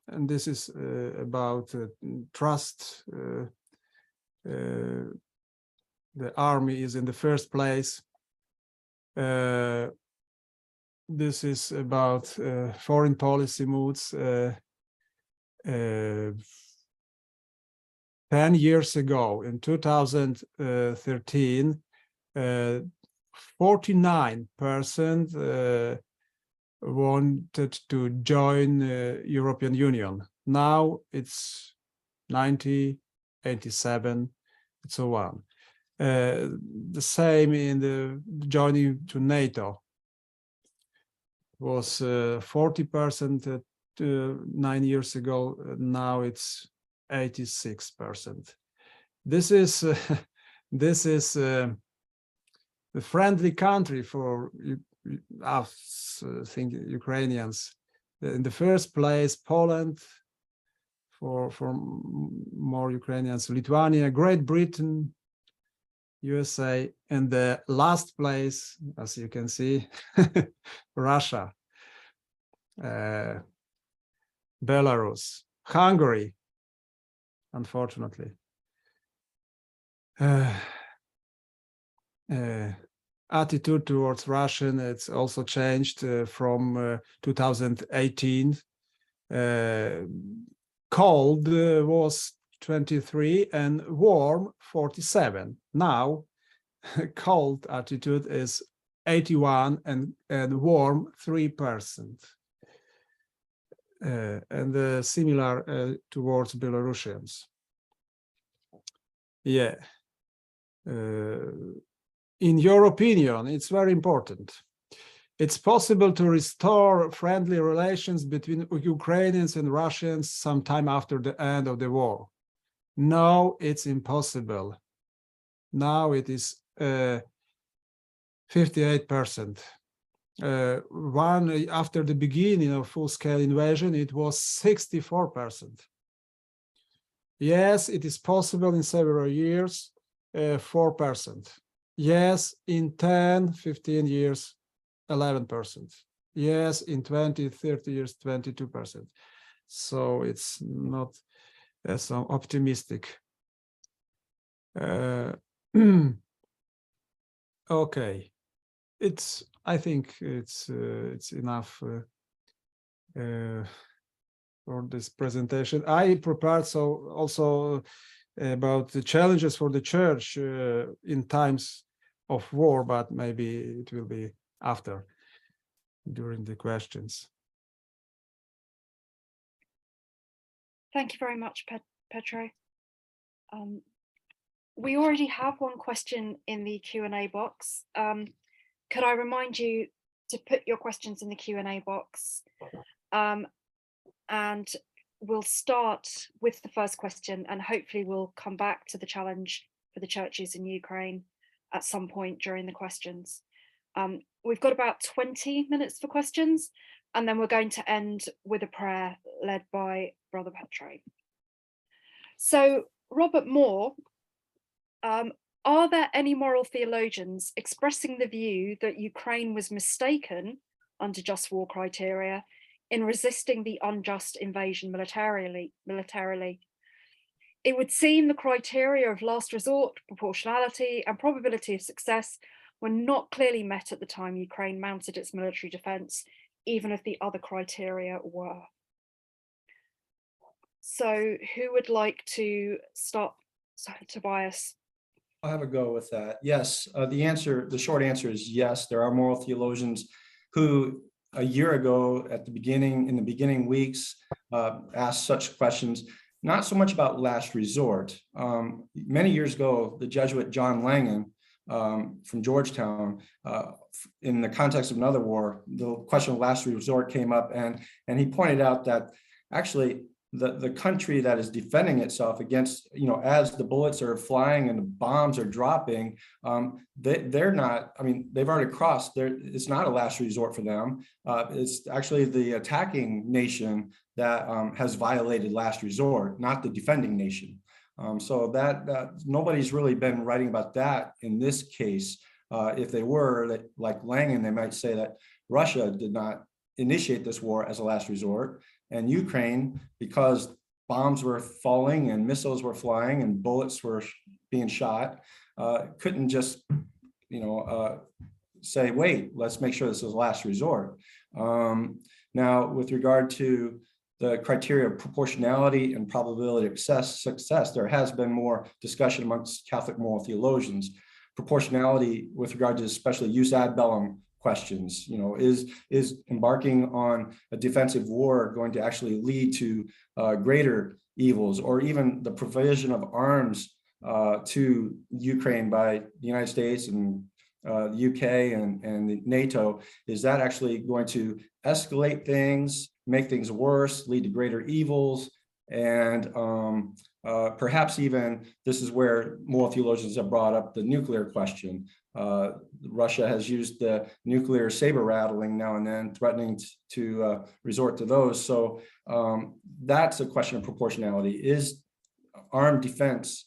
And this is about trust. The army is in the first place. This is about foreign policy moods. 10 years ago, in 2013, 49% wanted to join European Union. Now it's 90, 87, and so on. The same in the joining to NATO. Was 40% 9 years ago. Now it's 86%. This is the friendly country for us, think Ukrainians. In the first place, Poland. For more Ukrainians, Lithuania, Great Britain, USA, and the last place, as you can see, Russia, Belarus, Hungary, unfortunately. Attitude towards Russian, it's also changed from 2018. Cold was 23 and warm 47. Now cold attitude is 81 and warm 3%. And similar towards Belarusians. Yeah. In your opinion, it's very important. It's possible to restore friendly relations between Ukrainians and Russians sometime after the end of the war. No, it's impossible. Now it is 58%. After the beginning of full-scale invasion, it was 64%. Yes, it is possible in several years, 4%. Yes, in 10, 15 years, 11%. Yes, in 20, 30 years, 22%. So it's not so optimistic. Okay, I think it's enough for this presentation. I prepared also about the challenges for the church in times of war, but maybe it will be after, during the questions. Thank you very much, Petro. We already have one question in the Q&A box. Could I remind you to put your questions in the Q&A box? And we'll start with the first question, and hopefully we'll come back to the challenge for the churches in Ukraine at some point during the questions. We've got about 20 minutes for questions, and then we're going to end with a prayer led by Brother Petro. So, Robert Moore, are there any moral theologians expressing the view that Ukraine was mistaken under just war criteria in resisting the unjust invasion militarily? It would seem the criteria of last resort, proportionality, and probability of success were not clearly met at the time Ukraine mounted its military defence, even if the other criteria were. So who would like to start? Sorry, Tobias. I'll have a go with that. Yes, the short answer is yes. There are moral theologians who a year ago in the beginning weeks, asked such questions, not so much about last resort. Many years ago, the Jesuit John Langan from Georgetown, in the context of another war, the question of last resort came up, and he pointed out that actually the country that is defending itself against, as the bullets are flying and the bombs are dropping, they're not, they've already crossed, it's not a last resort for them. It's actually the attacking nation that has violated last resort, not the defending nation. So that nobody's really been writing about that in this case. If they were, like Langan, they might say that Russia did not initiate this war as a last resort, and Ukraine, because bombs were falling and missiles were flying and bullets were being shot, couldn't just, say, wait, let's make sure this is last resort. Now, with regard to the criteria of proportionality and probability of success, there has been more discussion amongst Catholic moral theologians. Proportionality with regard to especially jus ad bellum questions, is embarking on a defensive war going to actually lead to greater evils, or even the provision of arms to Ukraine by the United States and the UK and NATO, is that actually going to escalate things, make things worse, lead to greater evils? And perhaps even this is where moral theologians have brought up the nuclear question. Russia has used the nuclear saber rattling now and then, threatening to resort to those. So that's a question of proportionality. Is armed defense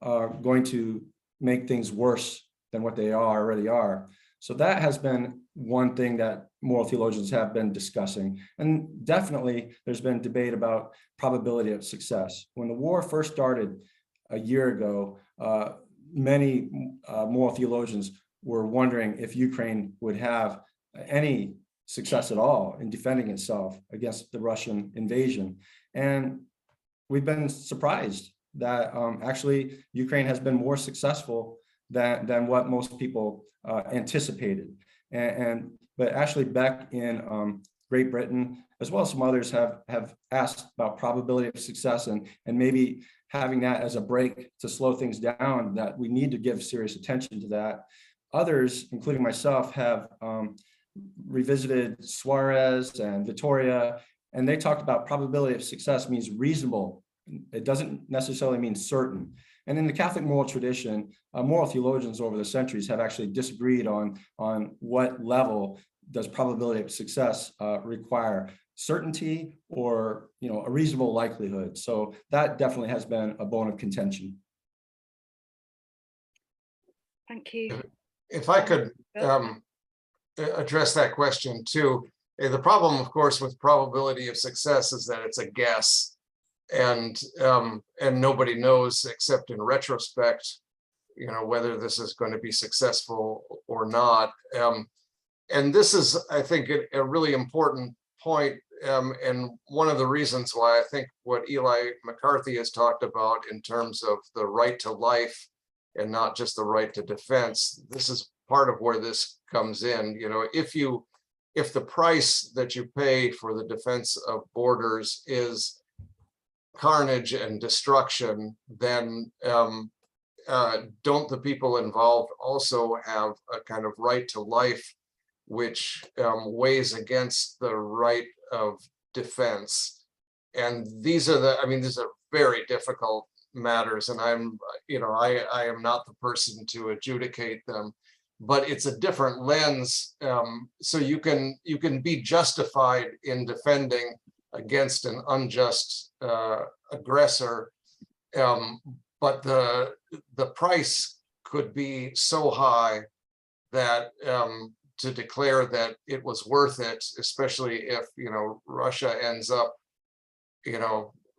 going to make things worse than what they already are? So that has been one thing that moral theologians have been discussing. And definitely there's been debate about probability of success. When the war first started a year ago, many moral theologians were wondering if Ukraine would have any success at all in defending itself against the Russian invasion. And we've been surprised that actually Ukraine has been more successful than what most people anticipated. But Ashley Beck in Great Britain, as well as some others, have asked about probability of success and maybe having that as a break to slow things down, that we need to give serious attention to that. Others, including myself, have revisited Suarez and Vittoria, and they talked about probability of success means reasonable. It doesn't necessarily mean certain. And in the Catholic moral tradition, moral theologians over the centuries have actually disagreed on what level does probability of success require, certainty or a reasonable likelihood. So that definitely has been a bone of contention. Thank you. If I could address that question too. The problem, of course, with probability of success is that it's a guess, and nobody knows except in retrospect, whether this is going to be successful or not. And this is, I think, a really important point, and one of the reasons why I think what Eli McCarthy has talked about in terms of the right to life and not just the right to defense, this is part of where this comes in. If the price that you pay for the defense of borders is carnage and destruction, then don't the people involved also have a kind of right to life, which weighs against the right of defense? And these are very difficult matters, and I am not the person to adjudicate them, but it's a different lens. So you can be justified in defending against an unjust aggressor, but the price could be so high that to declare that it was worth it, especially if Russia ends up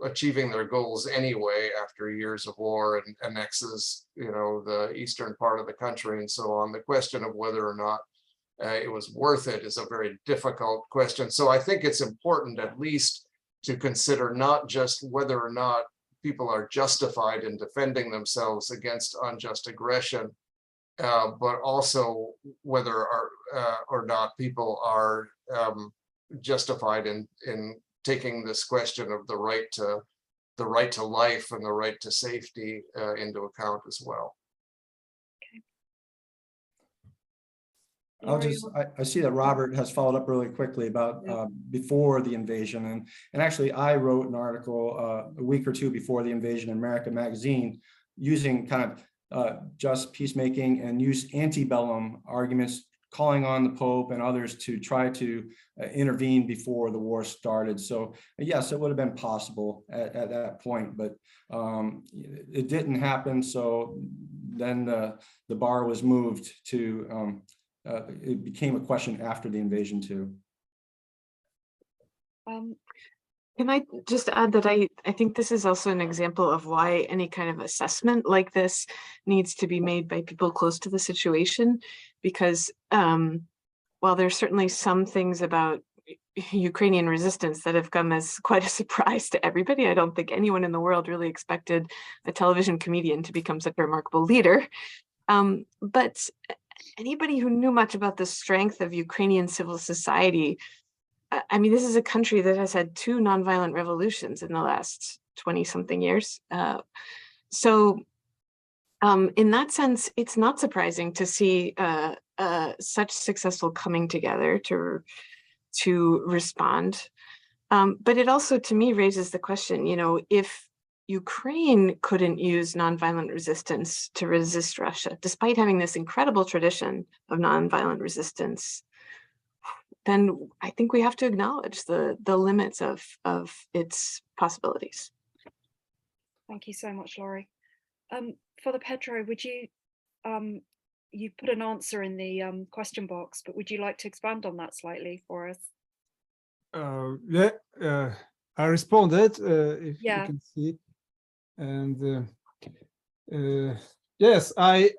achieving their goals anyway after years of war and annexes, the eastern part of the country and so on. The question of whether or not it was worth it is a very difficult question. So I think it's important at least to consider not just whether or not people are justified in defending themselves against unjust aggression, but also whether or not people are justified in taking this question of the right to life and the right to safety into account as well. I see that Robert has followed up really quickly about before the invasion, and actually I wrote an article a week or two before the invasion in America Magazine using kind of just peacemaking and use antebellum arguments, calling on the Pope and others to try to intervene before the war started. So yes, it would have been possible at that point, but it didn't happen. So then the bar was moved to, it became a question after the invasion too. Can I just add that I think this is also an example of why any kind of assessment like this needs to be made by people close to the situation, because while there's certainly some things about Ukrainian resistance that have come as quite a surprise to everybody, I don't think anyone in the world really expected a television comedian to become such a remarkable leader. But anybody who knew much about the strength of Ukrainian civil society, I mean, this is a country that has had 2 nonviolent revolutions in the last 20-something years. So in that sense, it's not surprising to see such successful coming together to respond. But it also, to me, raises the question, if Ukraine couldn't use nonviolent resistance to resist Russia, despite having this incredible tradition of nonviolent resistance, then I think we have to acknowledge the limits of its possibilities. Thank you so much, Laurie. Father Pedro, would you, you put an answer in the question box, but would you like to expand on that slightly for us? I responded, if you can see it. And yes, I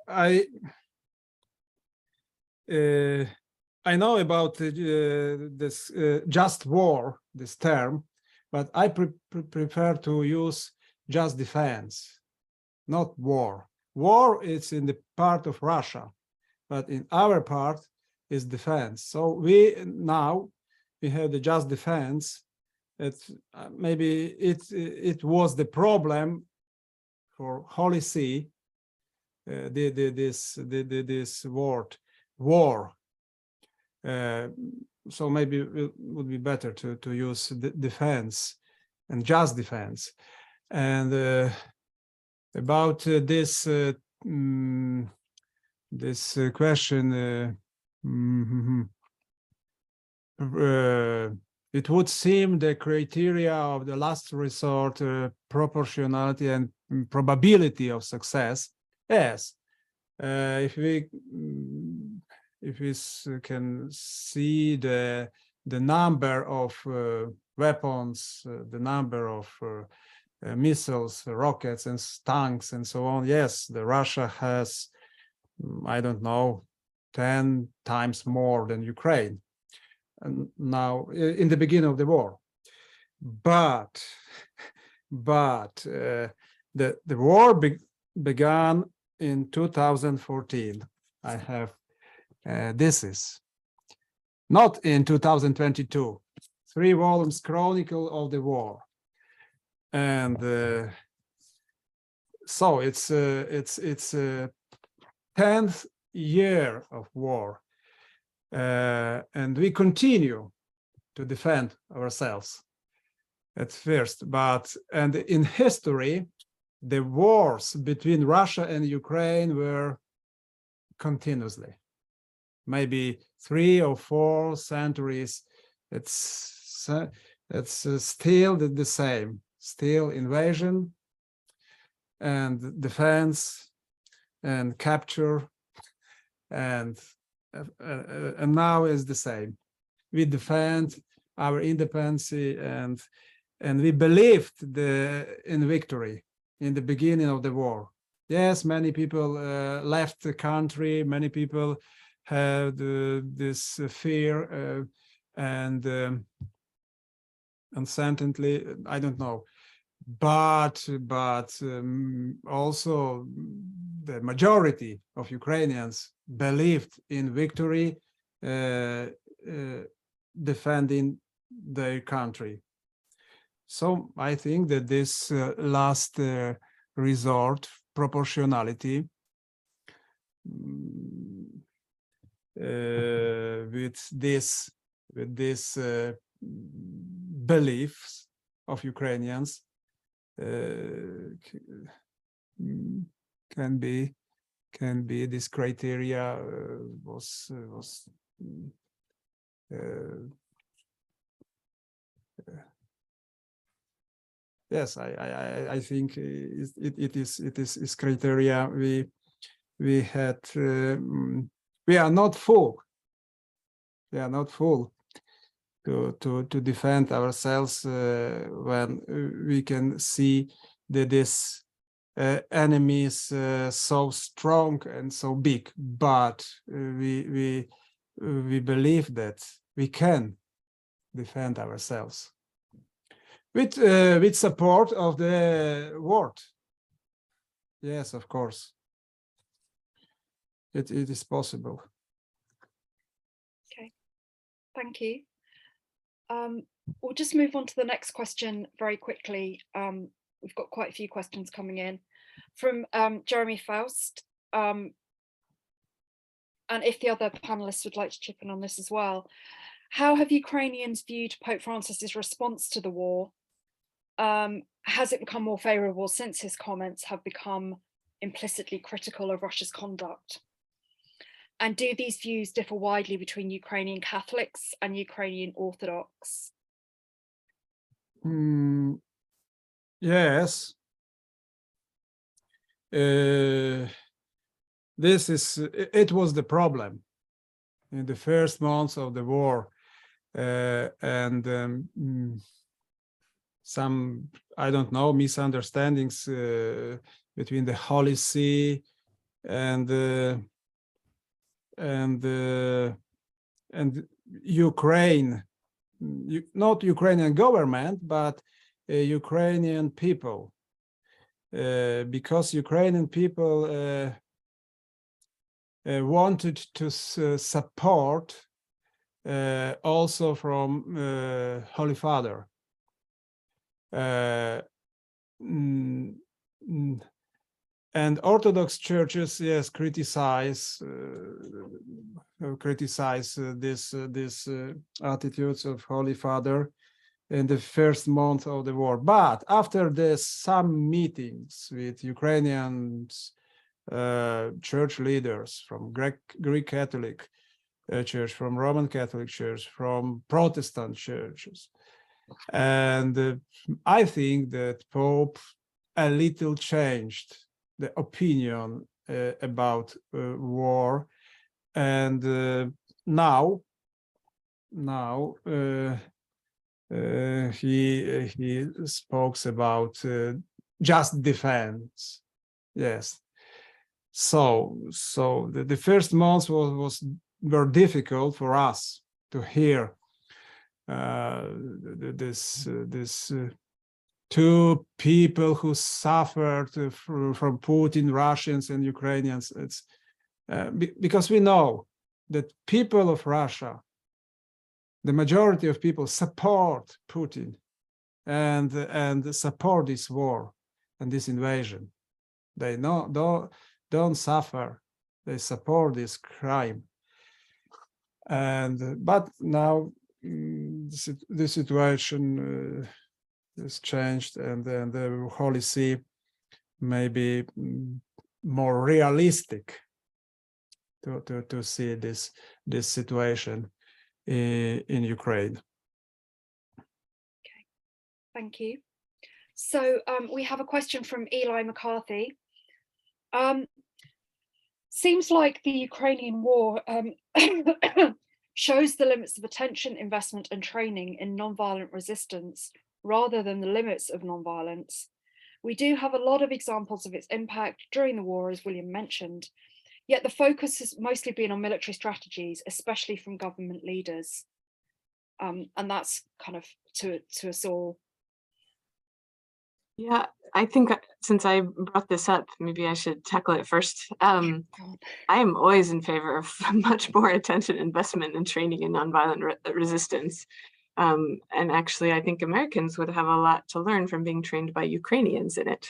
know about this just war, this term, but I prefer to use just defense, not war. War is in the part of Russia, but in our part is defense. So we have the just defense. Maybe it was the problem for Holy See, this word war. So maybe it would be better to use defense and just defense. And about this question, it would seem the criteria of the last resort, proportionality and probability of success. Yes, if we can see the number of weapons, the number of missiles, rockets, and tanks, and so on. Yes, Russia has, I don't know, 10 times more than Ukraine. And now, in the beginning of the war, but the war began in 2014. I have this is not in 2022. 3 volumes Chronicle of the War, and so it's 10th year of war. And we continue to defend ourselves at first, and in history, the wars between Russia and Ukraine were continuously, maybe 3 or 4 centuries. It's still the same, still invasion and defense and capture, and now is the same. We defend our independence and and we believed in victory in the beginning of the war. Yes, many people left the country. Many people had this fear and uncertainty. I don't know, but also the majority of Ukrainians believed in victory, defending their country. So I think that this last resort, proportionality, with this beliefs of Ukrainians can be this criteria was yes, I think it is criteria we had. We are not full. We are not full to defend ourselves when we can see that this enemy is so strong and so big. But we believe that we can defend ourselves with support of the world. Yes, of course. It is possible. Okay, thank you. We'll just move on to the next question very quickly. We've got quite a few questions coming in from Jeremy Faust. And if the other panelists would like to chip in on this as well. How have Ukrainians viewed Pope Francis's response to the war? Has it become more favorable since his comments have become implicitly critical of Russia's conduct? And do these views differ widely between Ukrainian Catholics and Ukrainian Orthodox? Yes. It was the problem in the first months of the war, and some, I don't know, misunderstandings between the Holy See and Ukraine, not Ukrainian government, but Ukrainian people, because Ukrainian people wanted to support also from Holy Father. And Orthodox churches, yes, criticize this attitudes of Holy Father in the first month of the war. But after this, some meetings with Ukrainian church leaders from Greek Catholic Church, from Roman Catholic Church, from Protestant churches, and I think that Pope a little changed the opinion about war, and now he spoke about just defense. Yes. So the first months were difficult for us to hear this two people who suffered from Putin, Russians and Ukrainians. It's because we know that people of Russia, the majority of people, support Putin and support this war and this invasion. They don't suffer. They support this crime. But now the situation is changed, and then the Holy See may be more realistic to see this situation in Ukraine. Okay, thank you. So we have a question from Eli McCarthy. Seems like the Ukrainian war shows the limits of attention, investment and training in nonviolent resistance rather than the limits of nonviolence. We do have a lot of examples of its impact during the war, as William mentioned, yet the focus has mostly been on military strategies, especially from government leaders. And that's kind of to us all. Yeah, I think since I brought this up, maybe I should tackle it first. I am always in favor of much more attention investment in training in nonviolent resistance. And actually, I think Americans would have a lot to learn from being trained by Ukrainians in it.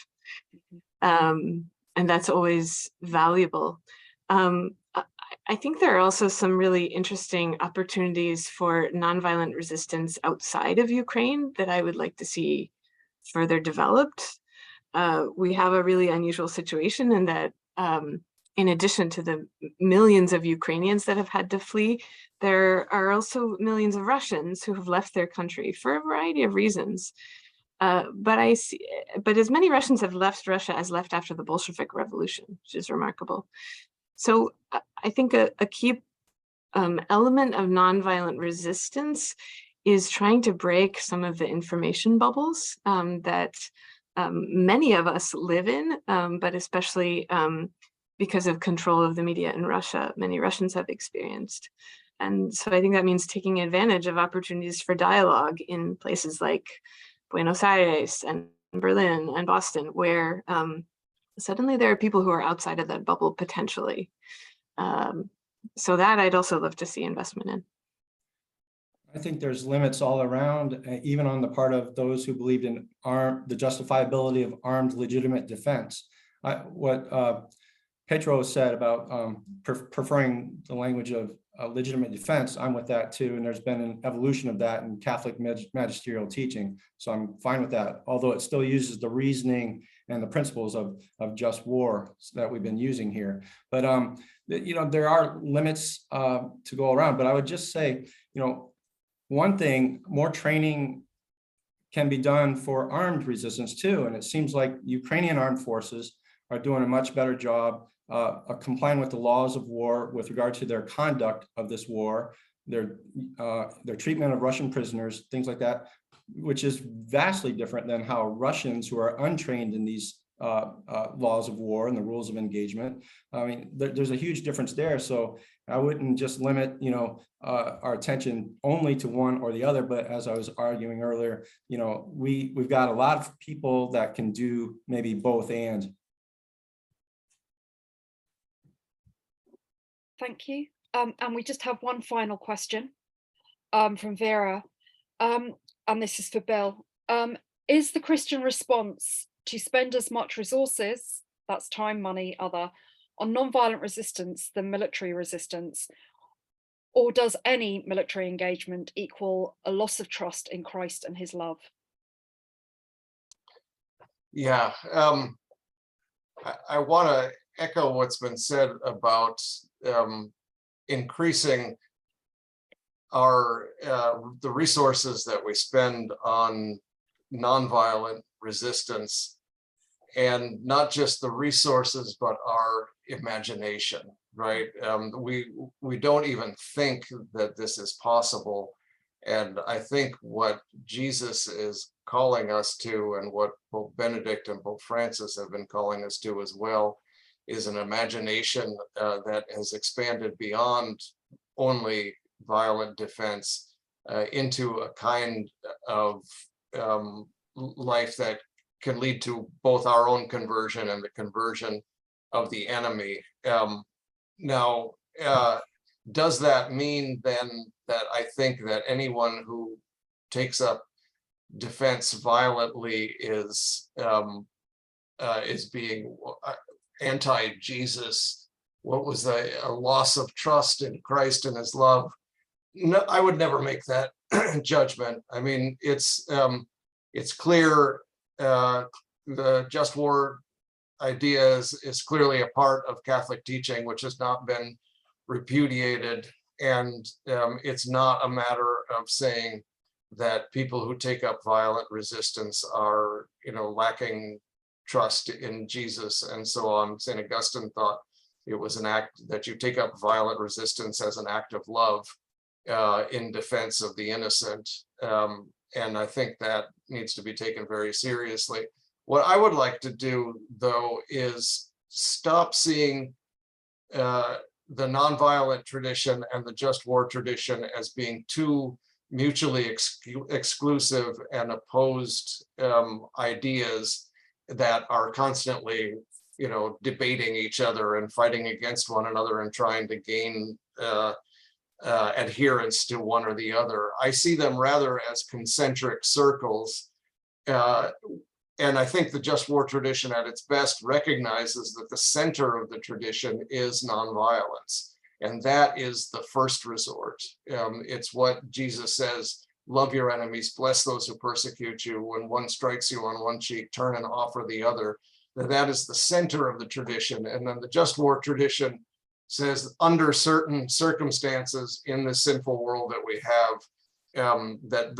And that's always valuable. I think there are also some really interesting opportunities for nonviolent resistance outside of Ukraine that I would like to see further developed. We have a really unusual situation in that in addition to the millions of Ukrainians that have had to flee, there are also millions of Russians who have left their country for a variety of reasons. But as many Russians have left Russia as left after the Bolshevik Revolution, which is remarkable. So I think a key element of nonviolent resistance is trying to break some of the information bubbles that many of us live in, but especially because of control of the media in Russia, many Russians have experienced. And so I think that means taking advantage of opportunities for dialogue in places like Buenos Aires and Berlin and Boston, where suddenly there are people who are outside of that bubble potentially. So that I'd also love to see investment in. I think there's limits all around, even on the part of those who believed in the justifiability of armed legitimate defense. What Petro said about preferring the language of legitimate defense, I'm with that too. And there's been an evolution of that in Catholic magisterial teaching. So I'm fine with that, although it still uses the reasoning and the principles of just war that we've been using here. But there are limits to go around. But I would just say, one thing, more training can be done for armed resistance too. And it seems like Ukrainian armed forces are doing a much better job complying with the laws of war with regard to their conduct of this war, their treatment of Russian prisoners, things like that, which is vastly different than how Russians who are untrained in these laws of war and the rules of engagement. I mean, there's a huge difference there. So I wouldn't just limit, our attention only to one or the other. But as I was arguing earlier, we've got a lot of people that can do maybe both and. Thank you. And we just have one final question from Vera. And this is for Bill. Is the Christian response to spend as much resources, that's time, money, other, on nonviolent resistance than military resistance? Or does any military engagement equal a loss of trust in Christ and his love? Yeah, I want to echo what's been said about increasing the resources that we spend on nonviolent resistance, and not just the resources, but our imagination, right? We don't even think that this is possible. And I think what Jesus is calling us to, and what Pope Benedict and Pope Francis have been calling us to as well, is an imagination that has expanded beyond only violent defense into a kind of life that can lead to both our own conversion and the conversion of the enemy. Now, does that mean then that I think that anyone who takes up defense violently is being anti-Jesus? What was a loss of trust in Christ and his love? No, I would never make that judgment. I mean, it's clear the just war idea is clearly a part of Catholic teaching, which has not been repudiated. And it's not a matter of saying that people who take up violent resistance are, lacking trust in Jesus and so on. St. Augustine thought it was an act that you take up violent resistance as an act of love in defense of the innocent. And I think that needs to be taken very seriously. What I would like to do, though, is stop seeing the nonviolent tradition and the just war tradition as being two mutually exclusive and opposed ideas that are constantly, debating each other and fighting against one another and trying to gain adherence to one or the other. I see them rather as concentric circles. And I think the just war tradition at its best recognizes that the center of the tradition is nonviolence. And that is the first resort. It's what Jesus says, love your enemies, bless those who persecute you. When one strikes you on one cheek, turn and offer the other. That is the center of the tradition. And then the just war tradition says under certain circumstances in the sinful world that we have, that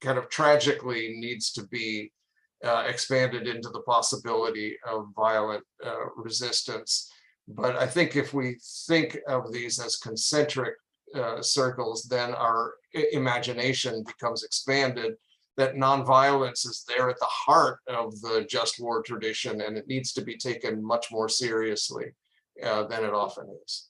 kind of tragically needs to be expanded into the possibility of violent resistance. But I think if we think of these as concentric circles, then our imagination becomes expanded, that nonviolence is there at the heart of the just war tradition, and it needs to be taken much more seriously than it often is.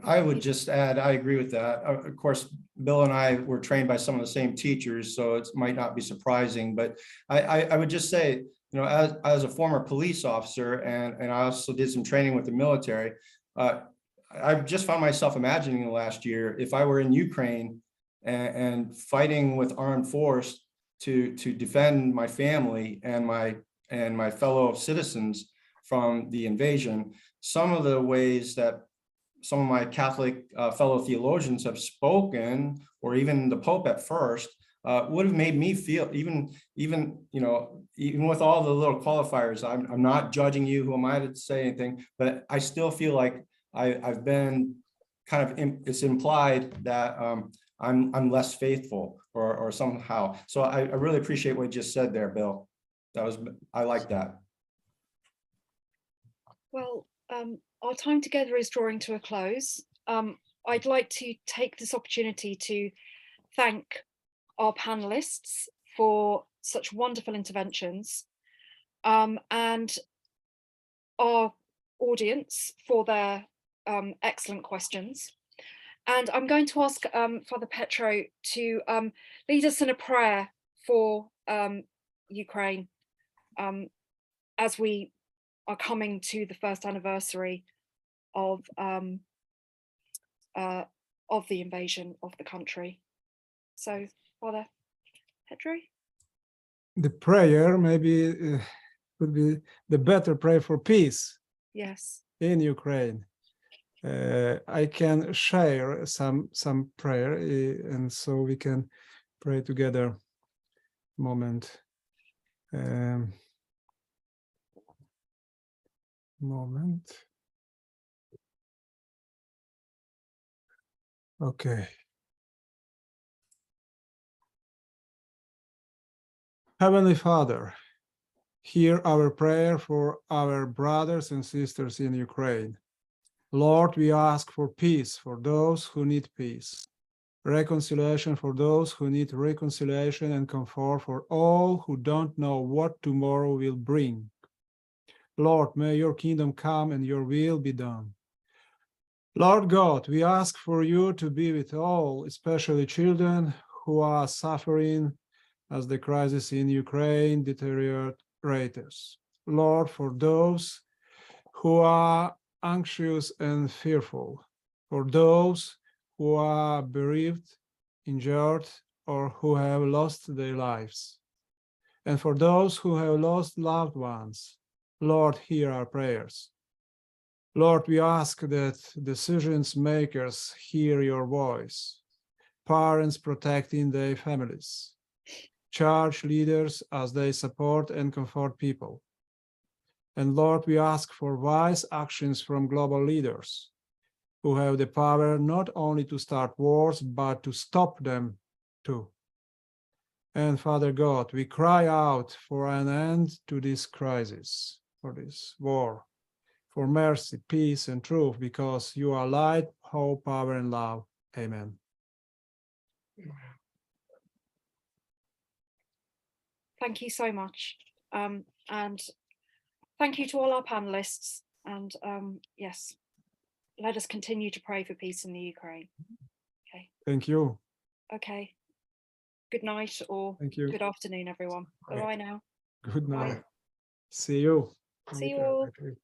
I would just add, I agree with that. Of course, Bill and I were trained by some of the same teachers, so it might not be surprising, but I would just say, as a former police officer, and I also did some training with the military, I've just found myself imagining the last year, if I were in Ukraine and fighting with armed force to defend my family and my fellow citizens from the invasion, some of the ways that some of my Catholic fellow theologians have spoken, or even the Pope at first, would have made me feel, even with all the little qualifiers, I'm not judging you, who am I to say anything, but I still feel like I've been kind of, it's implied that I'm less faithful or somehow. So I really appreciate what you just said there, Bill. I like that. Well, our time together is drawing to a close. I'd like to take this opportunity to thank our panelists for such wonderful interventions, and our audience for their excellent questions. And I'm going to ask Father Petro to lead us in a prayer for Ukraine as we are coming to the first anniversary of the invasion of the country. So, Father Petro. The prayer maybe would be the better prayer for peace. Yes. In Ukraine. I can share some prayer, and so we can pray together. Moment. Okay. Heavenly Father, hear our prayer for our brothers and sisters in Ukraine. Lord, we ask for peace for those who need peace, reconciliation for those who need reconciliation, and comfort for all who don't know what tomorrow will bring. Lord, may your kingdom come and your will be done. Lord God, we ask for you to be with all, especially children who are suffering as the crisis in Ukraine deteriorates. Lord, for those who are anxious and fearful, for those who are bereaved, injured, or who have lost their lives, and for those who have lost loved ones, Lord, hear our prayers. Lord, we ask that decision makers hear your voice, parents protecting their families, church leaders as they support and comfort people. And Lord, we ask for wise actions from global leaders who have the power not only to start wars, but to stop them too. And Father God, we cry out for an end to this crisis, for this war, for mercy, peace, and truth, because you are light, hope, power, and love. Amen. Thank you so much. And thank you to all our panelists. And yes, let us continue to pray for peace in the Ukraine. Okay. Thank you. Okay. Good night or Thank you. good afternoon, everyone. Right. Bye now. Good night. Bye. See you. See you all. Okay.